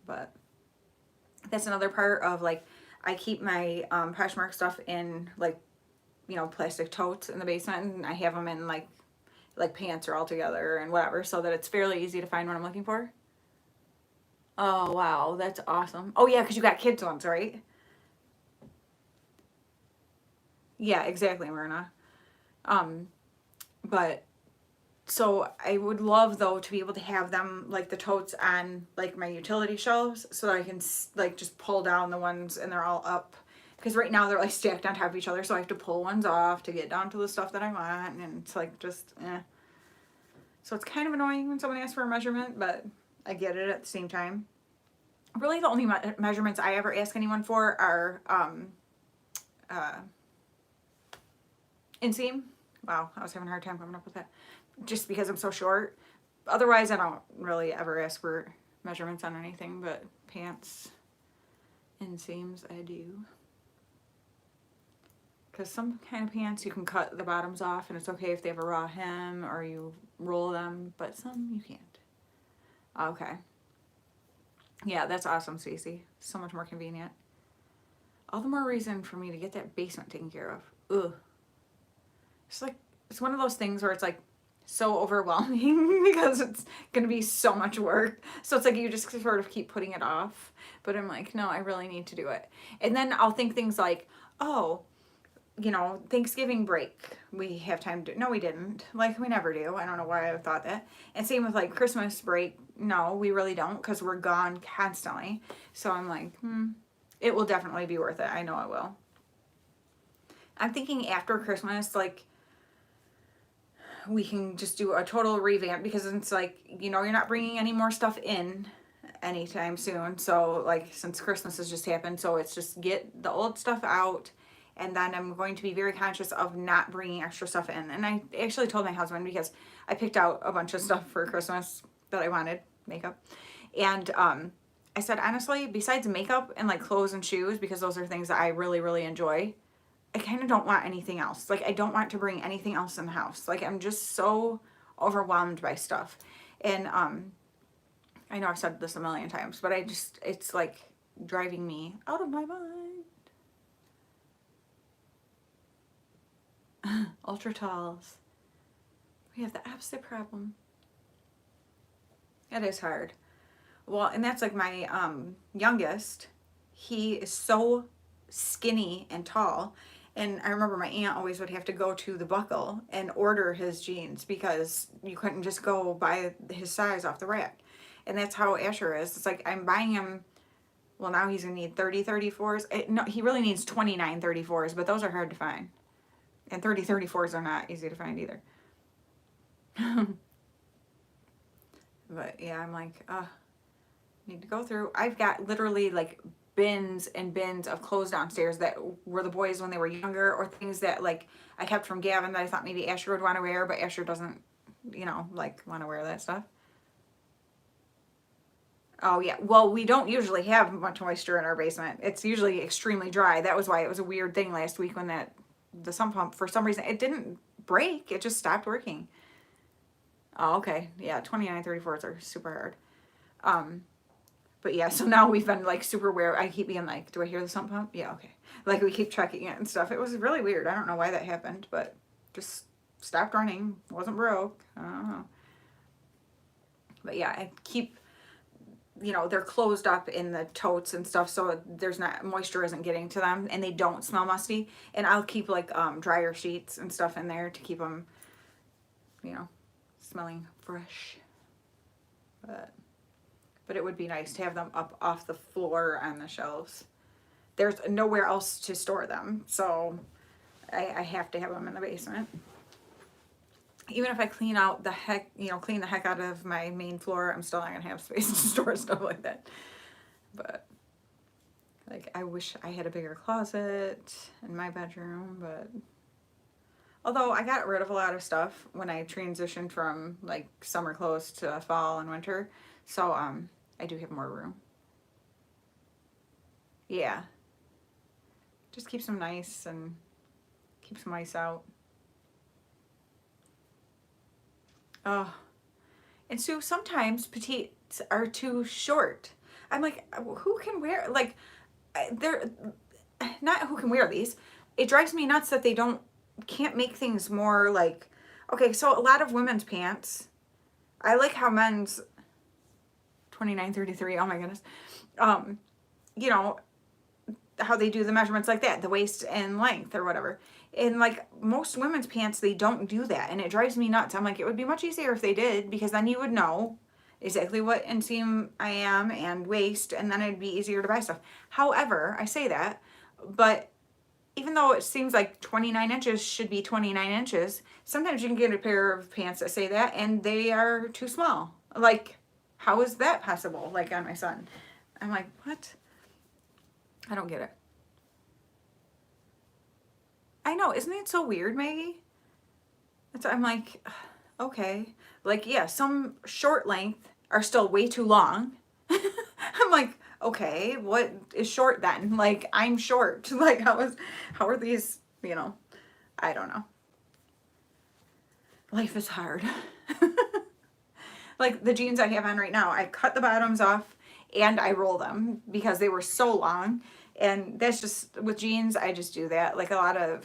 S1: But that's another part of, like, I keep my Poshmark stuff in, like, you know, plastic totes in the basement, and I have them in like pants are all together and whatever, so that it's fairly easy to find what I'm looking for. Oh wow, that's awesome. Oh yeah, because you got kids ones, right? Yeah, exactly, Myrna. But so I would love though to be able to have them, like the totes, on like my utility shelves, so that I can like just pull down the ones and they're all up. Because right now they're like stacked on top of each other, so I have to pull ones off to get down to the stuff that I want, and it's like just, eh. So it's kind of annoying when someone asks for a measurement, but I get it at the same time. Really the only measurements I ever ask anyone for are inseam. Wow, I was having a hard time coming up with that. Just because I'm so short. Otherwise, I don't really ever ask for measurements on anything, but pants, inseams, I do. Because some kind of pants you can cut the bottoms off and it's okay if they have a raw hem or you roll them, but some you can't. Okay. Yeah, that's awesome, Stacey. So much more convenient. All the more reason for me to get that basement taken care of. Ugh. It's like, it's one of those things where it's like so overwhelming because it's going to be so much work. So it's like you just sort of keep putting it off. But I'm like, no, I really need to do it. And then I'll think things like, oh, you know, Thanksgiving break, we have time to, no, we didn't. Like, we never do. I don't know why I thought that. And same with like Christmas break. No, we really don't because we're gone constantly. So I'm like, it will definitely be worth it. I know it will. I'm thinking after Christmas, like, we can just do a total revamp because it's like, you know, you're not bringing any more stuff in anytime soon. So like, since Christmas has just happened, so it's just get the old stuff out. And then I'm going to be very conscious of not bringing extra stuff in. And I actually told my husband because I picked out a bunch of stuff for Christmas that I wanted, makeup. And I said, honestly, besides makeup and like clothes and shoes, because those are things that I really, really enjoy, I kind of don't want anything else. Like, I don't want to bring anything else in the house. Like, I'm just so overwhelmed by stuff. And I know I've said this a million times, but it's like driving me out of my mind. Ultra talls. We have the opposite problem. It is hard. Well, and that's like my youngest. He is so skinny and tall. And I remember my aunt always would have to go to the Buckle and order his jeans because you couldn't just go buy his size off the rack. And that's how Asher is. It's like I'm buying him, well, now he's going to need 30 34s. No, he really needs 29 34s, but those are hard to find. And 30 34s are not easy to find either. But yeah, I'm like, need to go through. I've got literally like bins and bins of clothes downstairs that were the boys when they were younger, or things that like I kept from Gavin that I thought maybe Asher would want to wear, but Asher doesn't, you know, like want to wear that stuff. Oh yeah, well, we don't usually have much moisture in our basement. It's usually extremely dry. That was why it was a weird thing last week when the sump pump, for some reason, it didn't break. It just stopped working. Oh, okay. Yeah, 29 34s are super hard. But yeah, so now we've been like super aware. I keep being like, do I hear the sump pump? Yeah, okay. Like we keep checking it and stuff. It was really weird. I don't know why that happened, but just stopped running. Wasn't broke. I don't know. But yeah, I keep, you know, they're closed up in the totes and stuff, so there's not, moisture isn't getting to them and they don't smell musty. And I'll keep like dryer sheets and stuff in there to keep them, you know, smelling fresh. But it would be nice to have them up off the floor on the shelves. There's nowhere else to store them, so I have to have them in the basement. Even if I clean out the heck, you know, clean the heck out of my main floor, I'm still not gonna have space to store stuff like that. But like, I wish I had a bigger closet in my bedroom, but although I got rid of a lot of stuff when I transitioned from like summer clothes to fall and winter. So I do have more room. Yeah. Just keeps them nice and keeps mice out. Oh. And so sometimes petites are too short. I'm like, who can wear, like, they're not who can wear these. It drives me nuts that they can't make things more like, okay, so a lot of women's pants, I like how men's 29 33, oh my goodness, you know, how they do the measurements like that, the waist and length or whatever. And like most women's pants, they don't do that, and it drives me nuts. I'm like, it would be much easier if they did, because then you would know exactly what inseam I am and waist, and then it'd be easier to buy stuff. However, I say that, but even though it seems like 29 inches should be 29 inches, sometimes you can get a pair of pants that say that and they are too small. Like, how is that possible? Like on my son. I'm like, what? I don't get it. I know, isn't it so weird, Maggie? I'm like, okay. Like, yeah, some short length are still way too long. I'm like, okay, what is short then? Like, I'm short. Like, how are these you know, I don't know. Life is hard. Like the jeans I have on right now, I cut the bottoms off and I roll them because they were so long. And that's just, with jeans, I just do that. Like a lot of,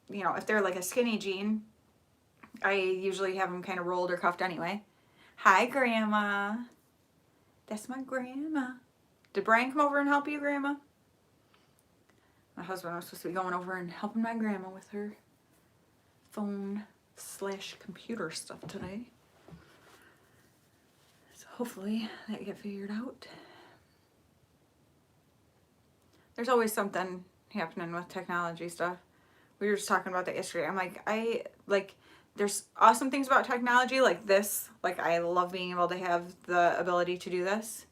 S1: you know, if they're like a skinny jean, I usually have them kind of rolled or cuffed anyway. Hi, Grandma. That's my grandma. Did Brian come over and help you, Grandma? My husband was supposed to be going over and helping my grandma with her phone/computer stuff today. So hopefully that get figured out. There's always something happening with technology stuff. We were just talking about that yesterday. I'm like, there's awesome things about technology like this. Like, I love being able to have the ability to do this.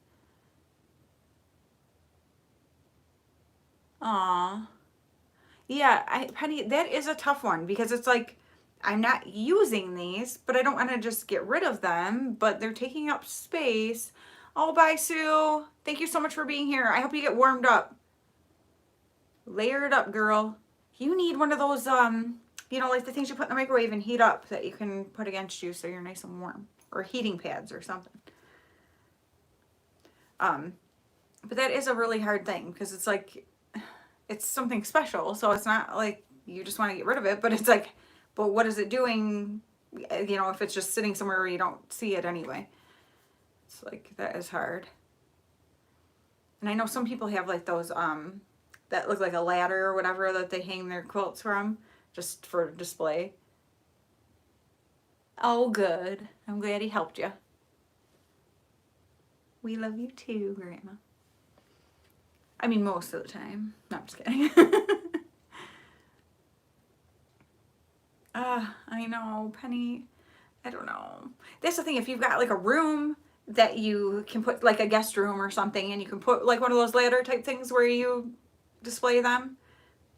S1: Aw. Yeah, Penny, that is a tough one because it's like, I'm not using these, but I don't want to just get rid of them, but they're taking up space. Oh, bye, Sue. Thank you so much for being here. I hope you get warmed up. Layer it up, girl. You need one of those, you know, like the things you put in the microwave and heat up that you can put against you so you're nice and warm. Or heating pads or something. But that is a really hard thing because it's like, it's something special. So it's not like you just want to get rid of it, but it's like, but what is it doing, you know, if it's just sitting somewhere where you don't see it anyway. It's like, that is hard. And I know some people have like those, that look like a ladder or whatever that they hang their quilts from, just for display. Oh, good. I'm glad he helped you. We love you too, Grandma. I mean, most of the time. No, I'm just kidding. I know, Penny. I don't know. That's the thing. If you've got like a room that you can put, like a guest room or something, and you can put like one of those ladder type things where you display them,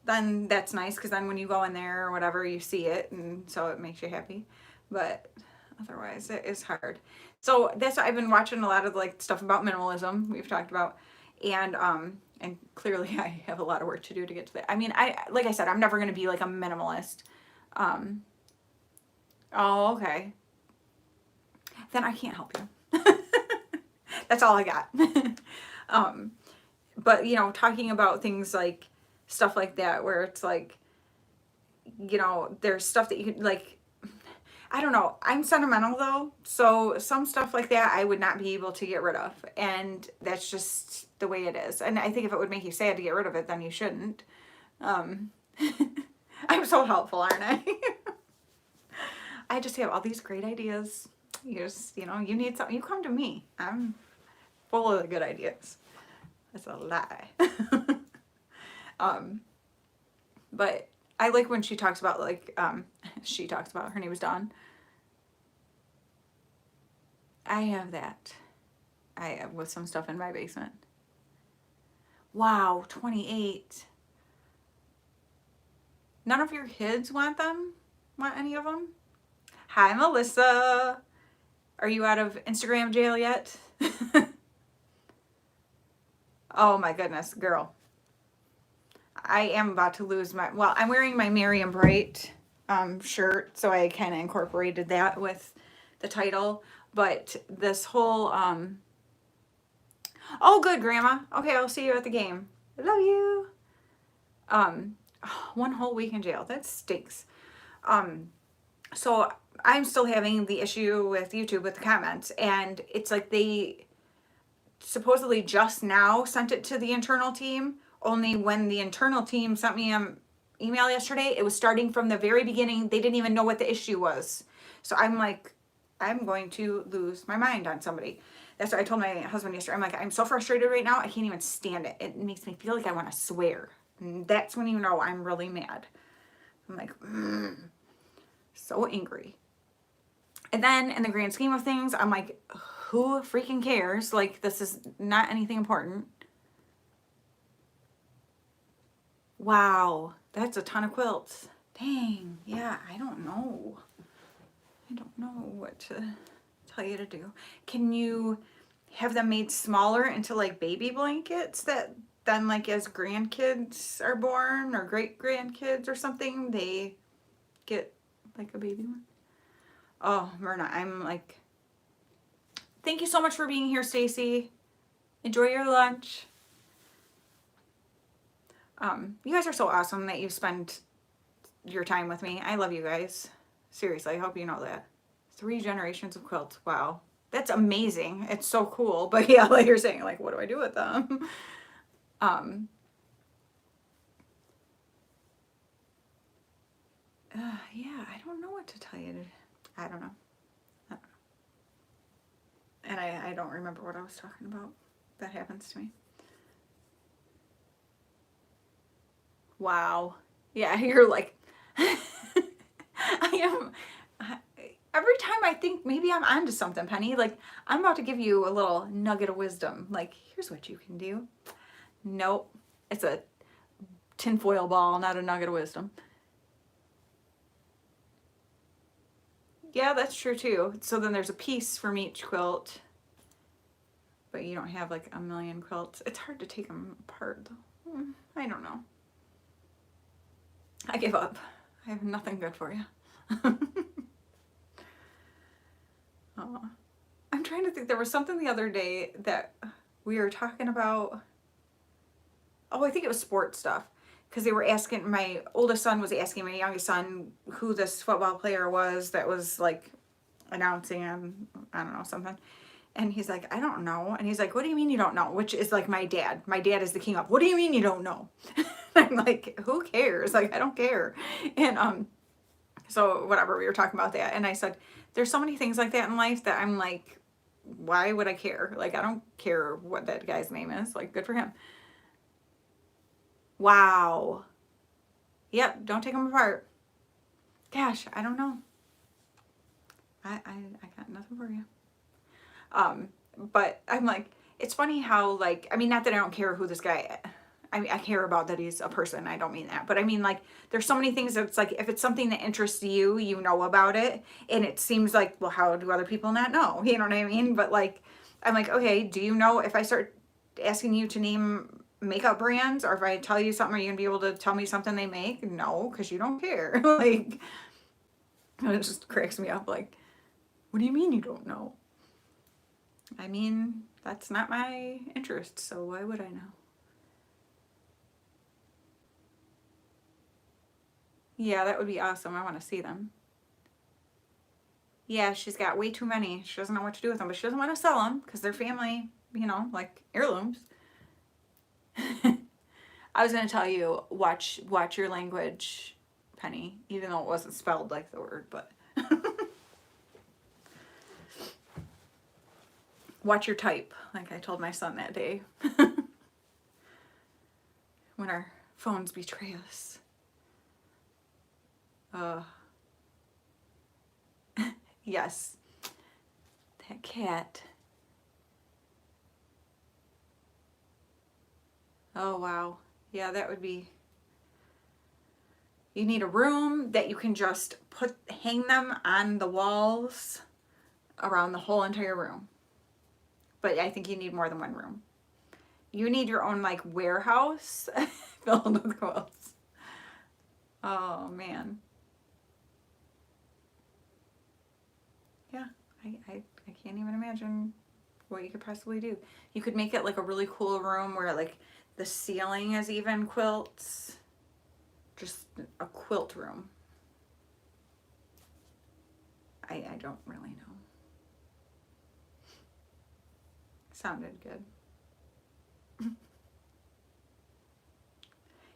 S1: then that's nice because then when you go in there or whatever, you see it, and so it makes you happy. But otherwise, it is hard. So that's why I've been watching a lot of like stuff about minimalism we've talked about, and clearly I have a lot of work to do to get to that. I mean, like I said, I'm never going to be like a minimalist. Oh, okay. Then I can't help you. That's all I got. But, you know, talking about things like, stuff like that, where it's like, you know, there's stuff that you can, like, I don't know. I'm sentimental though. So some stuff like that I would not be able to get rid of. And that's just the way it is. And I think if it would make you sad to get rid of it, then you shouldn't. I'm so helpful, aren't I? I just have all these great ideas. You just, you know, you need something, you come to me. I'm full of the good ideas. That's a lie. But I like when she talks about, like, she talks about, her name is Dawn. I have that. I have with some stuff in my basement. Wow, 28. None of your kids want them? Want any of them? Hi, Melissa. Are you out of Instagram jail yet? Oh my goodness, girl. I am about to lose my, well, I'm wearing my Merry and Bright shirt, so I kind of incorporated that with the title. But this whole, oh, good, Grandma. Okay, I'll see you at the game. I love you. 1 whole week in jail. That stinks. So I'm still having the issue with YouTube with the comments, and it's like they supposedly just now sent it to the internal team. Only when the internal team sent me an email yesterday, it was starting from the very beginning. They didn't even know what the issue was. So I'm like, I'm going to lose my mind on somebody. That's what I told my husband yesterday. I'm like, I'm so frustrated right now. I can't even stand it. It makes me feel like I want to swear. And that's when you know I'm really mad. I'm like, so angry. And then in the grand scheme of things, I'm like, who freaking cares? Like, this is not anything important. Wow, that's a ton of quilts. Dang, yeah, I don't know. I don't know what to tell you to do. Can you have them made smaller into like baby blankets? That then like as grandkids are born or great grandkids or something, they get like a baby one. Oh, Myrna, I'm like, thank you so much for being here, Stacy. Enjoy your lunch. You guys are so awesome that you spend your time with me. I love you guys. Seriously, I hope you know that. 3 generations of quilts. Wow. That's amazing. It's so cool. But yeah, like you're saying, like, what do I do with them? Yeah, I don't know what to tell you. I don't know. And I don't remember what I was talking about. That happens to me. Wow. Yeah, you're like, I am. Every time I think maybe I'm onto something, Penny, like I'm about to give you a little nugget of wisdom. Like, here's what you can do. Nope. It's a tinfoil ball, not a nugget of wisdom. Yeah, that's true too. So then there's a piece from each quilt, but you don't have like a million quilts. It's hard to take them apart though. I don't know. I give up. I have nothing good for you. I'm trying to think. There was something the other day that we were talking about. Oh, I think it was sports stuff. Because they were asking, my oldest son was asking my youngest son who this football player was that was like announcing him, I don't know, something. And he's like, I don't know. And he's like, what do you mean you don't know? Which is like my dad. My dad is the king of, what do you mean you don't know? I'm like, who cares? Like, I don't care. And so whatever, we were talking about that. And I said, there's so many things like that in life that I'm like, why would I care? Like, I don't care what that guy's name is. Like, good for him. Wow. Yep, don't take them apart. Gosh, I don't know. I got nothing for you. But I'm like, it's funny how like, I mean, not that I don't care who this guy, I mean, I care about that he's a person. I don't mean that, but I mean like, there's so many things that's like, if it's something that interests you, you know about it, and it seems like, well, how do other people not know? You know what I mean? But like, I'm like, okay, do you know if I start asking you to name makeup brands, or if I tell you something, are you gonna be able to tell me something they make? No, because you don't care. Like, it just cracks me up. Like, what do you mean you don't know? I mean, that's not my interest, so why would I know? Yeah, that would be awesome. I want to see them. Yeah, she's got way too many. She doesn't know what to do with them, but she doesn't want to sell them because they're family, you know, like heirlooms. I was going to tell you, watch your language, Penny, even though it wasn't spelled like the word, but watch your type, like I told my son that day. When our phones betray us. Yes, that cat. Oh, wow. Yeah, that would be, you need a room that you can just hang them on the walls around the whole entire room. But I think you need more than one room. You need your own like warehouse filled with quilts. Oh man. Yeah, I can't even imagine what you could possibly do. You could make it like a really cool room where like the ceiling is even quilts. Just a quilt room. I don't really know. Sounded good.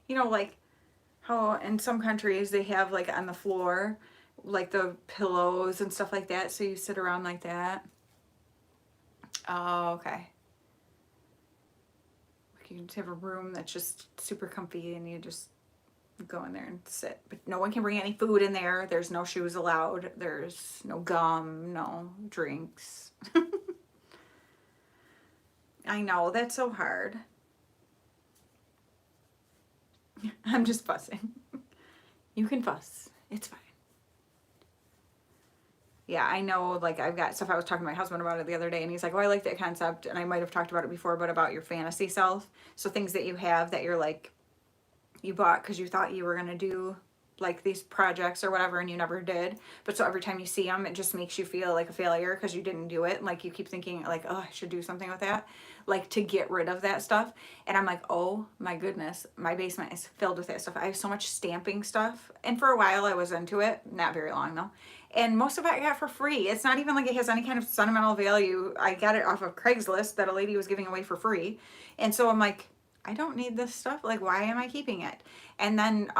S1: You know, like how in some countries they have like on the floor, like the pillows and stuff like that. So you sit around like that. Oh, okay. Like you just have a room that's just super comfy and you just go in there and sit. But no one can bring any food in there. There's no shoes allowed. There's no gum, no drinks. I know, that's so hard. I'm just fussing. You can fuss. It's fine. Yeah, I know, like, I've got stuff. I was talking to my husband about it the other day, and he's like, oh, I like that concept. And I might have talked about it before, but about your fantasy self. So things that you have that you're like, you bought because you thought you were going to do like these projects or whatever, and you never did. But so every time you see them, it just makes you feel like a failure because you didn't do it. Like you keep thinking like, oh, I should do something with that, like to get rid of that stuff. And I'm like, oh my goodness, my basement is filled with that stuff. I have so much stamping stuff. And for a while I was into it, not very long though. And most of it I got for free. It's not even like it has any kind of sentimental value. I got it off of Craigslist that a lady was giving away for free. And so I'm like, I don't need this stuff. Like, why am I keeping it? And then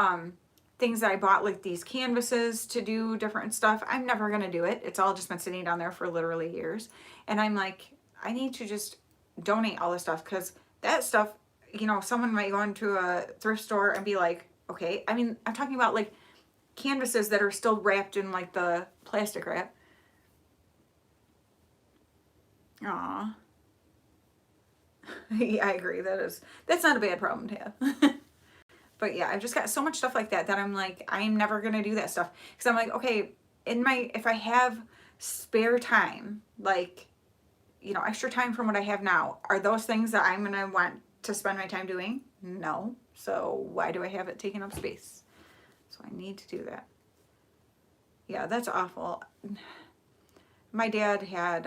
S1: things that I bought, like these canvases to do different stuff, I'm never going to do it. It's all just been sitting down there for literally years. And I'm like, I need to just donate all this stuff because that stuff, you know, someone might go into a thrift store and be like, okay. I mean, I'm talking about like canvases that are still wrapped in like the plastic wrap. Aw. Yeah, I agree. That's not a bad problem to have. But yeah, I've just got so much stuff like that that I'm like, I'm never gonna do that stuff. Because I'm like, okay, if I have spare time, like, you know, extra time from what I have now, are those things that I'm gonna want to spend my time doing? No. So why do I have it taking up space? So I need to do that. Yeah, that's awful. My dad had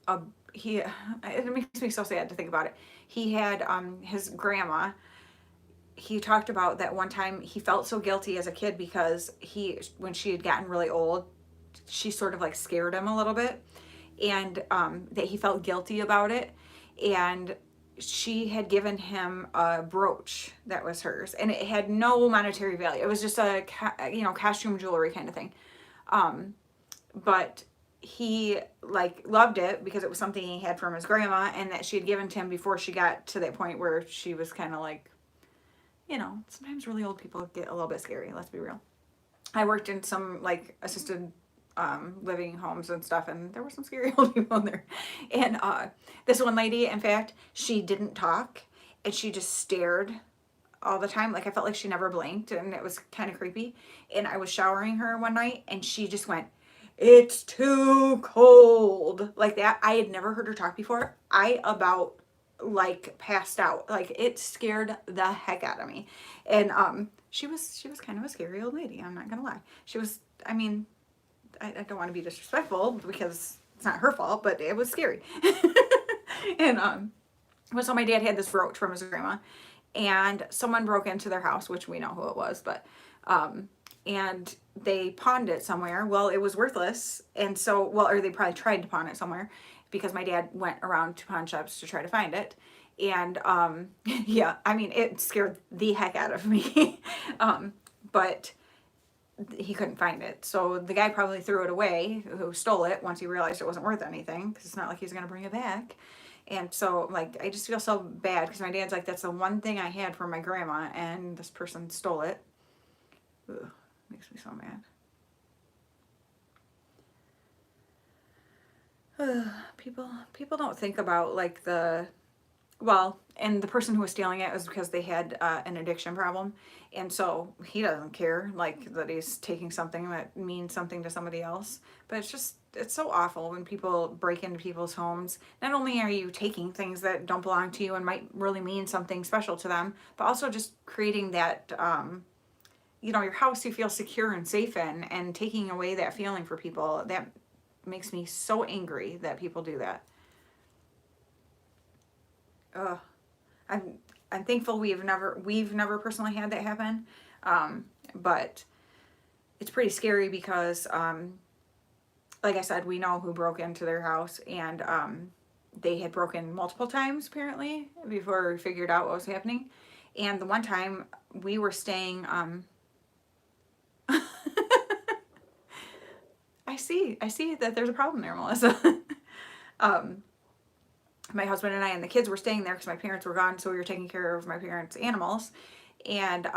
S1: a he it makes me so sad to think about it. He had his grandma. He talked about that one time he felt so guilty as a kid because when she had gotten really old, she sort of like scared him a little bit, and that he felt guilty about it. And she had given him a brooch that was hers, and it had no monetary value. It was just a costume jewelry kind of thing. But he like loved it because it was something he had from his grandma, and that she had given to him before she got to that point where she was kind of like, you know, sometimes really old people get a little bit scary. Let's be real. I worked in some like assisted living homes and stuff, and there were some scary old people in there. And this one lady, in fact, she didn't talk, and she just stared all the time. Like I felt like she never blinked, and it was kind of creepy. And I was showering her one night, and she just went, "It's too cold," like that. I had never heard her talk before. I about like passed out. Like it scared the heck out of me. And she was kind of a scary old lady, I'm not gonna lie. She was, I mean, I don't want to be disrespectful because it's not her fault, but it was scary. And so my dad had this brooch from his grandma, and someone broke into their house, which we know who it was, but and they pawned it somewhere. Well, it was worthless, and so, well, or they probably tried to pawn it somewhere, because my dad went around to pawn shops to try to find it. And yeah, I mean, it scared the heck out of me. But he couldn't find it. So the guy probably threw it away, who stole it, once he realized it wasn't worth anything, because it's not like he's going to bring it back. And so, like, I just feel so bad because my dad's like, that's the one thing I had from my grandma, and this person stole it. Ugh, makes me so mad. People don't think about like and the person who was stealing it was because they had an addiction problem, and so he doesn't care like that he's taking something that means something to somebody else. But it's so awful when people break into people's homes. Not only are you taking things that don't belong to you and might really mean something special to them, but also just creating that your house you feel secure and safe in, and taking away that feeling for people. That makes me so angry that people do that. Ugh. I'm thankful we've never personally had that happen, but it's pretty scary because, like I said, we know who broke into their house, and they had broken multiple times apparently before we figured out what was happening. And the one time we were staying, I see that there's a problem there, Melissa. My husband and I and the kids were staying there because my parents were gone, so we were taking care of my parents' animals. And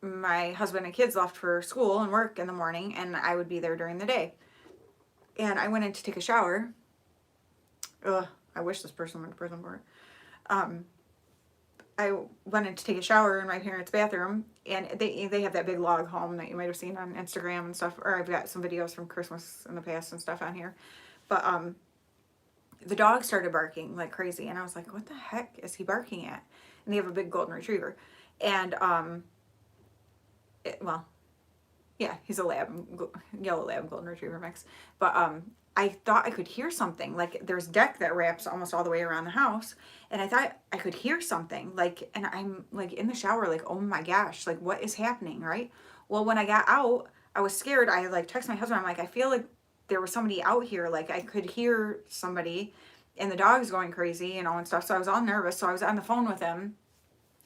S1: my husband and kids left for school and work in the morning, and I would be there during the day. And I went in to take a shower. Ugh, I wish this person went to prison for it. I went in to take a shower in my parents' bathroom, and they have that big log home that you might have seen on Instagram and stuff, or I've got some videos from Christmas in the past and stuff on here. But the dog started barking like crazy, and I was like, what the heck is he barking at? And they have a big golden retriever. And well, yeah, he's a yellow lab golden retriever mix. But I thought I could hear something. Like, there's deck that wraps almost all the way around the house, and I thought I could hear something. Like, and I'm like in the shower, like, oh my gosh, like, what is happening, right? Well, when I got out, I was scared. I like texted my husband. I'm like, I feel like there was somebody out here. Like, I could hear somebody, and the dog's going crazy, you know, and stuff. So I was all nervous. So I was on the phone with him,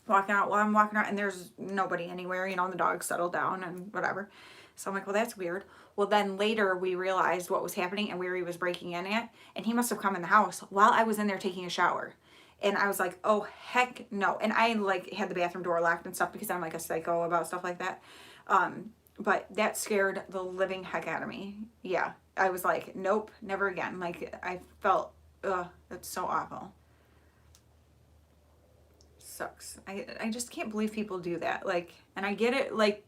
S1: walking out while I'm walking out, and there's nobody anywhere, you know, and the dog settled down and whatever. So I'm like, well, that's weird. Well, then later we realized what was happening and where he was breaking in at, and he must have come in the house while I was in there taking a shower. And I was like, oh, heck no. And I like had the bathroom door locked and stuff because I'm like a psycho about stuff like that. But that scared the living heck out of me. Yeah. I was like, nope, never again. Like, I felt, ugh, that's so awful. Sucks. I just can't believe people do that. Like, and I get it, like,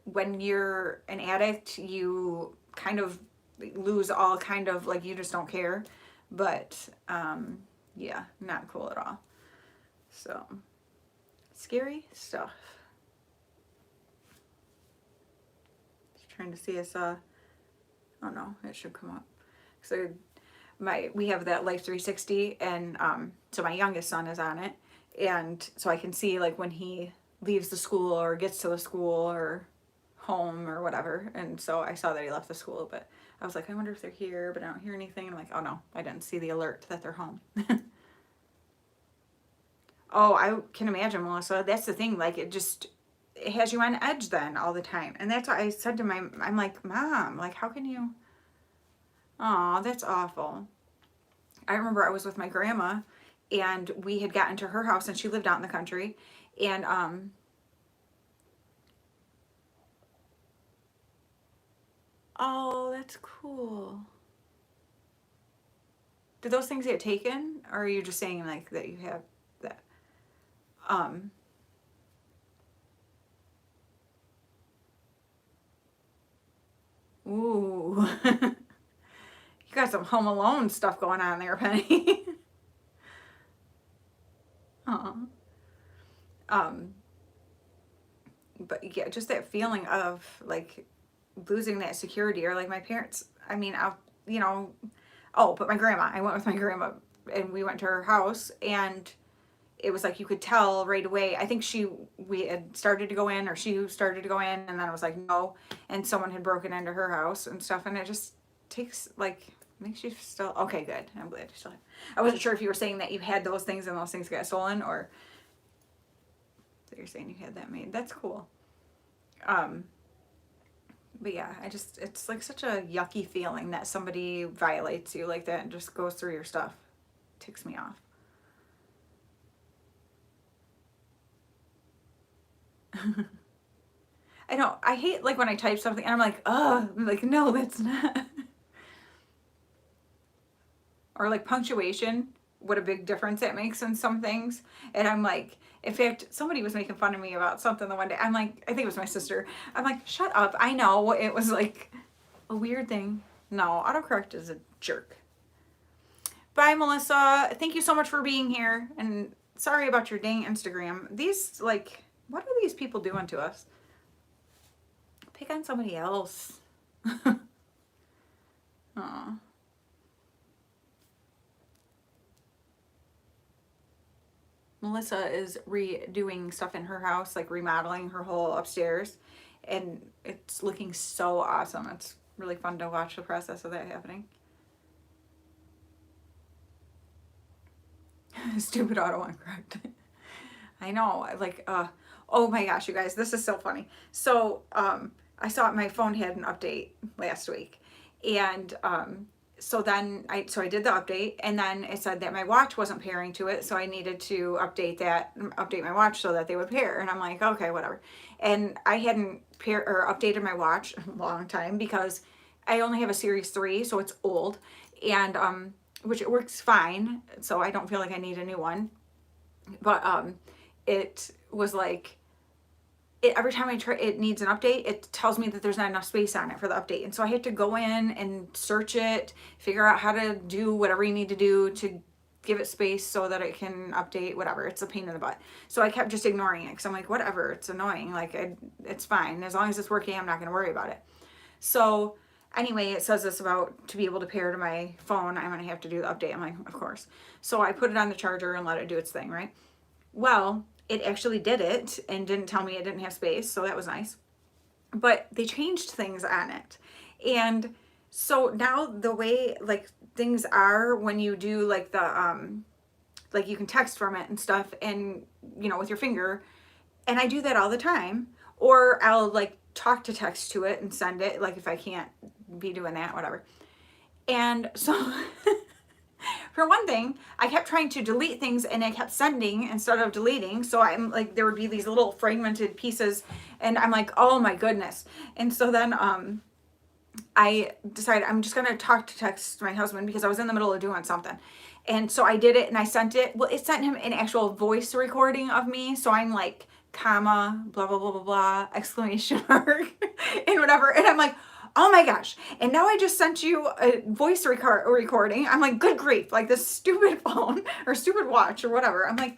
S1: when you're an addict, you kind of lose all kind of, like, you just don't care. But, yeah, not cool at all. So, scary stuff. Just trying to see us, oh no, it should come up. So, we have that Life 360, and, so my youngest son is on it. And so I can see, like, when he leaves the school or gets to the school or home or whatever. And so I saw that he left the school, but I was like, I wonder if they're here, but I don't hear anything. And I'm like, oh no, I didn't see the alert that they're home. Oh, I can imagine, Melissa. That's the thing. Like, it has you on edge then all the time. And that's what I said to I'm like, Mom, like, how can you? Oh, that's awful. I remember I was with my grandma, and we had gotten to her house, and she lived out in the country. And, oh, that's cool. Did those things get taken? Or are you just saying, like, that you have that? Ooh. You got some Home Alone stuff going on there, Penny. Aw. But yeah, just that feeling of, like, losing that security, or like my parents, I mean, you know, oh, but my grandma, I went with my grandma, and we went to her house, and it was like, you could tell right away. I think we had started to go in, or she started to go in, and then it was like, no, and someone had broken into her house and stuff, and it just takes, like, makes you still, okay, good. I'm glad you still have. I wasn't sure if you were saying that you had those things and those things got stolen, or that you're saying you had that made. That's cool. But yeah, it's like such a yucky feeling that somebody violates you like that and just goes through your stuff. It ticks me off. I know, I hate, like, when I type something and I'm like, oh, I'm like, no, that's not. Or like punctuation, what a big difference it makes in some things. And I'm like, in fact, somebody was making fun of me about something the one day. I'm like, I think it was my sister. I'm like, shut up. I know it was like a weird thing. No, autocorrect is a jerk. Bye, Melissa. Thank you so much for being here. And sorry about your dang Instagram. These, like, what are these people doing to us? Pick on somebody else. Aw. Melissa is redoing stuff in her house, like remodeling her whole upstairs, and it's looking so awesome. It's really fun to watch the process of that happening. Stupid auto incorrect. I know, like, oh my gosh, you guys, this is so funny. So, I saw my phone had an update last week, and, so then I did the update, and then it said that my watch wasn't pairing to it, so I needed to update my watch so that they would pair. And I'm like, okay, whatever. And I hadn't updated my watch in a long time because I only have a Series 3, so it's old, and which it works fine, so I don't feel like I need a new one. But it was like, every time I try, it needs an update, it tells me that there's not enough space on it for the update. And so I have to go in and search it, figure out how to do whatever you need to do to give it space so that it can update, whatever. It's a pain in the butt. So I kept just ignoring it because I'm like, whatever, it's annoying. Like, it's fine. As long as it's working, I'm not going to worry about it. So anyway, it says this about to be able to pair to my phone, I'm going to have to do the update. I'm like, of course. So I put it on the charger and let it do its thing, right? Well, it actually did it and didn't tell me it didn't have space, so that was nice. But they changed things on it. And so now the way like things are when you do like the like you can text from it and stuff, and you know, with your finger, and I do that all the time. Or I'll like talk to text to it and send it, like if I can't be doing that, whatever. And so for one thing, I kept trying to delete things and I kept sending instead of deleting. So I'm like, there would be these little fragmented pieces and I'm like, oh my goodness. And so then I decided I'm just going to talk to text my husband because I was in the middle of doing something. And so I did it and I sent it. Well, it sent him an actual voice recording of me. So I'm like, comma, blah, blah, blah, blah, blah, exclamation mark and whatever. And I'm like, oh my gosh. And now I just sent you a voice recording. I'm like, good grief, like this stupid phone or stupid watch or whatever. I'm like,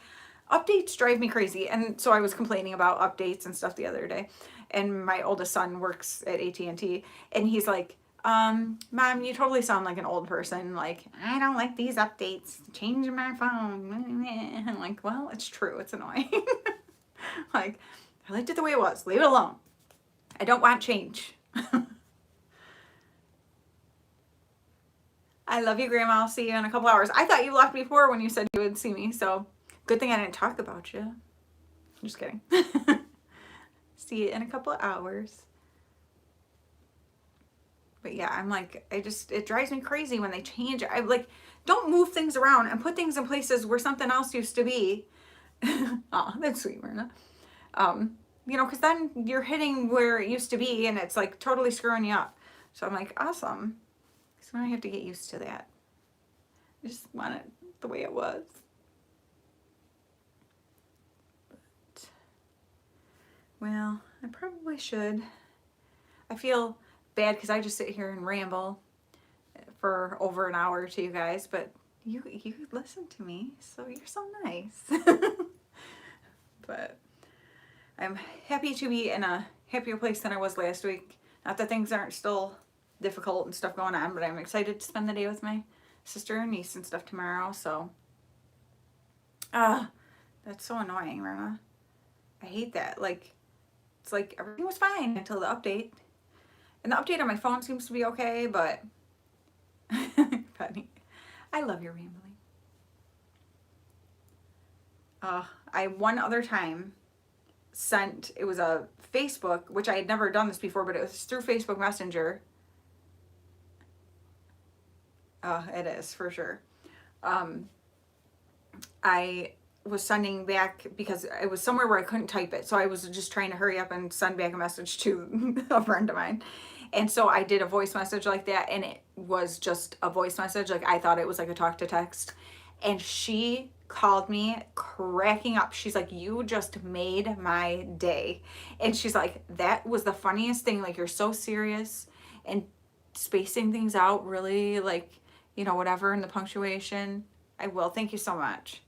S1: updates drive me crazy. And so I was complaining about updates and stuff the other day. And my oldest son works at AT&T and he's like, Mom, you totally sound like an old person. Like, I don't like these updates, changing my phone. I'm like, well, it's true. It's annoying. Like, I liked it the way it was. Leave it alone. I don't want change. I love you, Grandma. I'll see you in a couple hours. I thought you left before when you said you would see me, so good thing I didn't talk about you. Just kidding. See you in a couple of hours. But yeah, I'm like, it drives me crazy when they change. I like, don't move things around and put things in places where something else used to be. Oh, that's sweet, Myrna. You know, because then you're hitting where it used to be and it's like totally screwing you up. So I'm like, awesome. So now I have to get used to that. I just want it the way it was. But, well, I probably should. I feel bad because I just sit here and ramble for over an hour to you guys, but you listen to me, so you're so nice. But I'm happy to be in a happier place than I was last week. Not that things aren't still difficult and stuff going on, but I'm excited to spend the day with my sister and niece and stuff tomorrow. So that's so annoying, Myrna. I hate that. Like, it's like everything was fine until the update, and the update on my phone seems to be okay, but funny. I love your rambling. I one other time sent, it was a Facebook, which I had never done this before, but it was through Facebook Messenger. It is for sure. I was sending back because it was somewhere where I couldn't type it. So I was just trying to hurry up and send back a message to a friend of mine. And so I did a voice message like that, and it was just a voice message. Like, I thought it was like a talk to text. And she called me cracking up. She's like, you just made my day. And she's like, that was the funniest thing. Like, you're so serious and spacing things out really, like, you know, whatever, in the punctuation. I will. Thank you so much.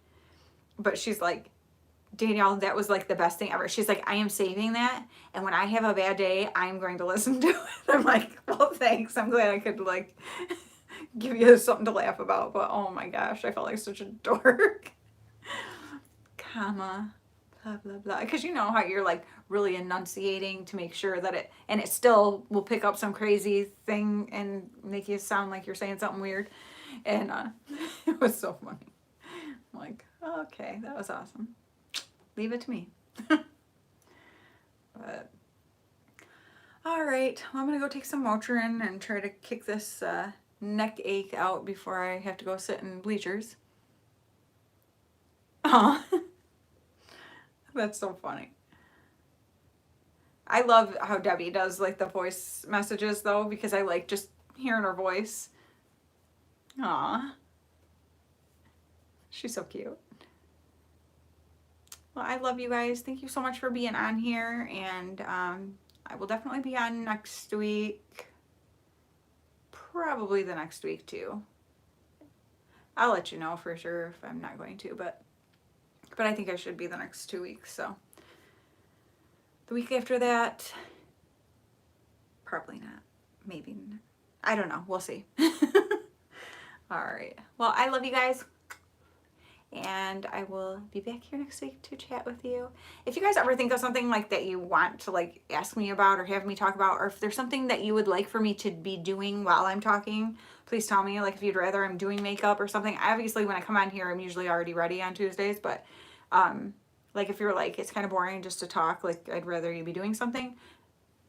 S1: But she's like, Danielle, that was like the best thing ever. She's like, I am saving that, and when I have a bad day, I'm going to listen to it. I'm like, well, thanks. I'm glad I could like give you something to laugh about. But oh my gosh, I felt like such a dork. Comma, blah, blah, blah. Because you know how you're like really enunciating to make sure that it still will pick up some crazy thing and make you sound like you're saying something weird. And it was so funny. I'm like, okay, that was awesome. Leave it to me. But all right, well, I'm gonna go take some Motrin and try to kick this neck ache out before I have to go sit in bleachers. Oh, that's so funny. I love how Debbie does like the voice messages though, because I like just hearing her voice. Aw, she's so cute. Well, I love you guys. Thank you so much for being on here, and I will definitely be on next week. Probably the next week too. I'll let you know for sure if I'm not going to, but I think I should be the next 2 weeks. So the week after that, probably not. Maybe not. I don't know. We'll see. All right. Well, I love you guys. And I will be back here next week to chat with you. If you guys ever think of something like that you want to like ask me about or have me talk about, or if there's something that you would like for me to be doing while I'm talking, please tell me. Like if you'd rather I'm doing makeup or something. Obviously when I come on here, I'm usually already ready on Tuesdays, but like if you're like, it's kind of boring just to talk, like I'd rather you be doing something,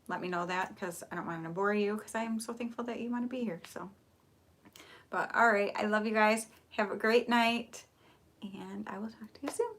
S1: let me know that, because I don't want to bore you, because I am so thankful that you want to be here. So, but all right, I love you guys. Have a great night. And I will talk to you soon.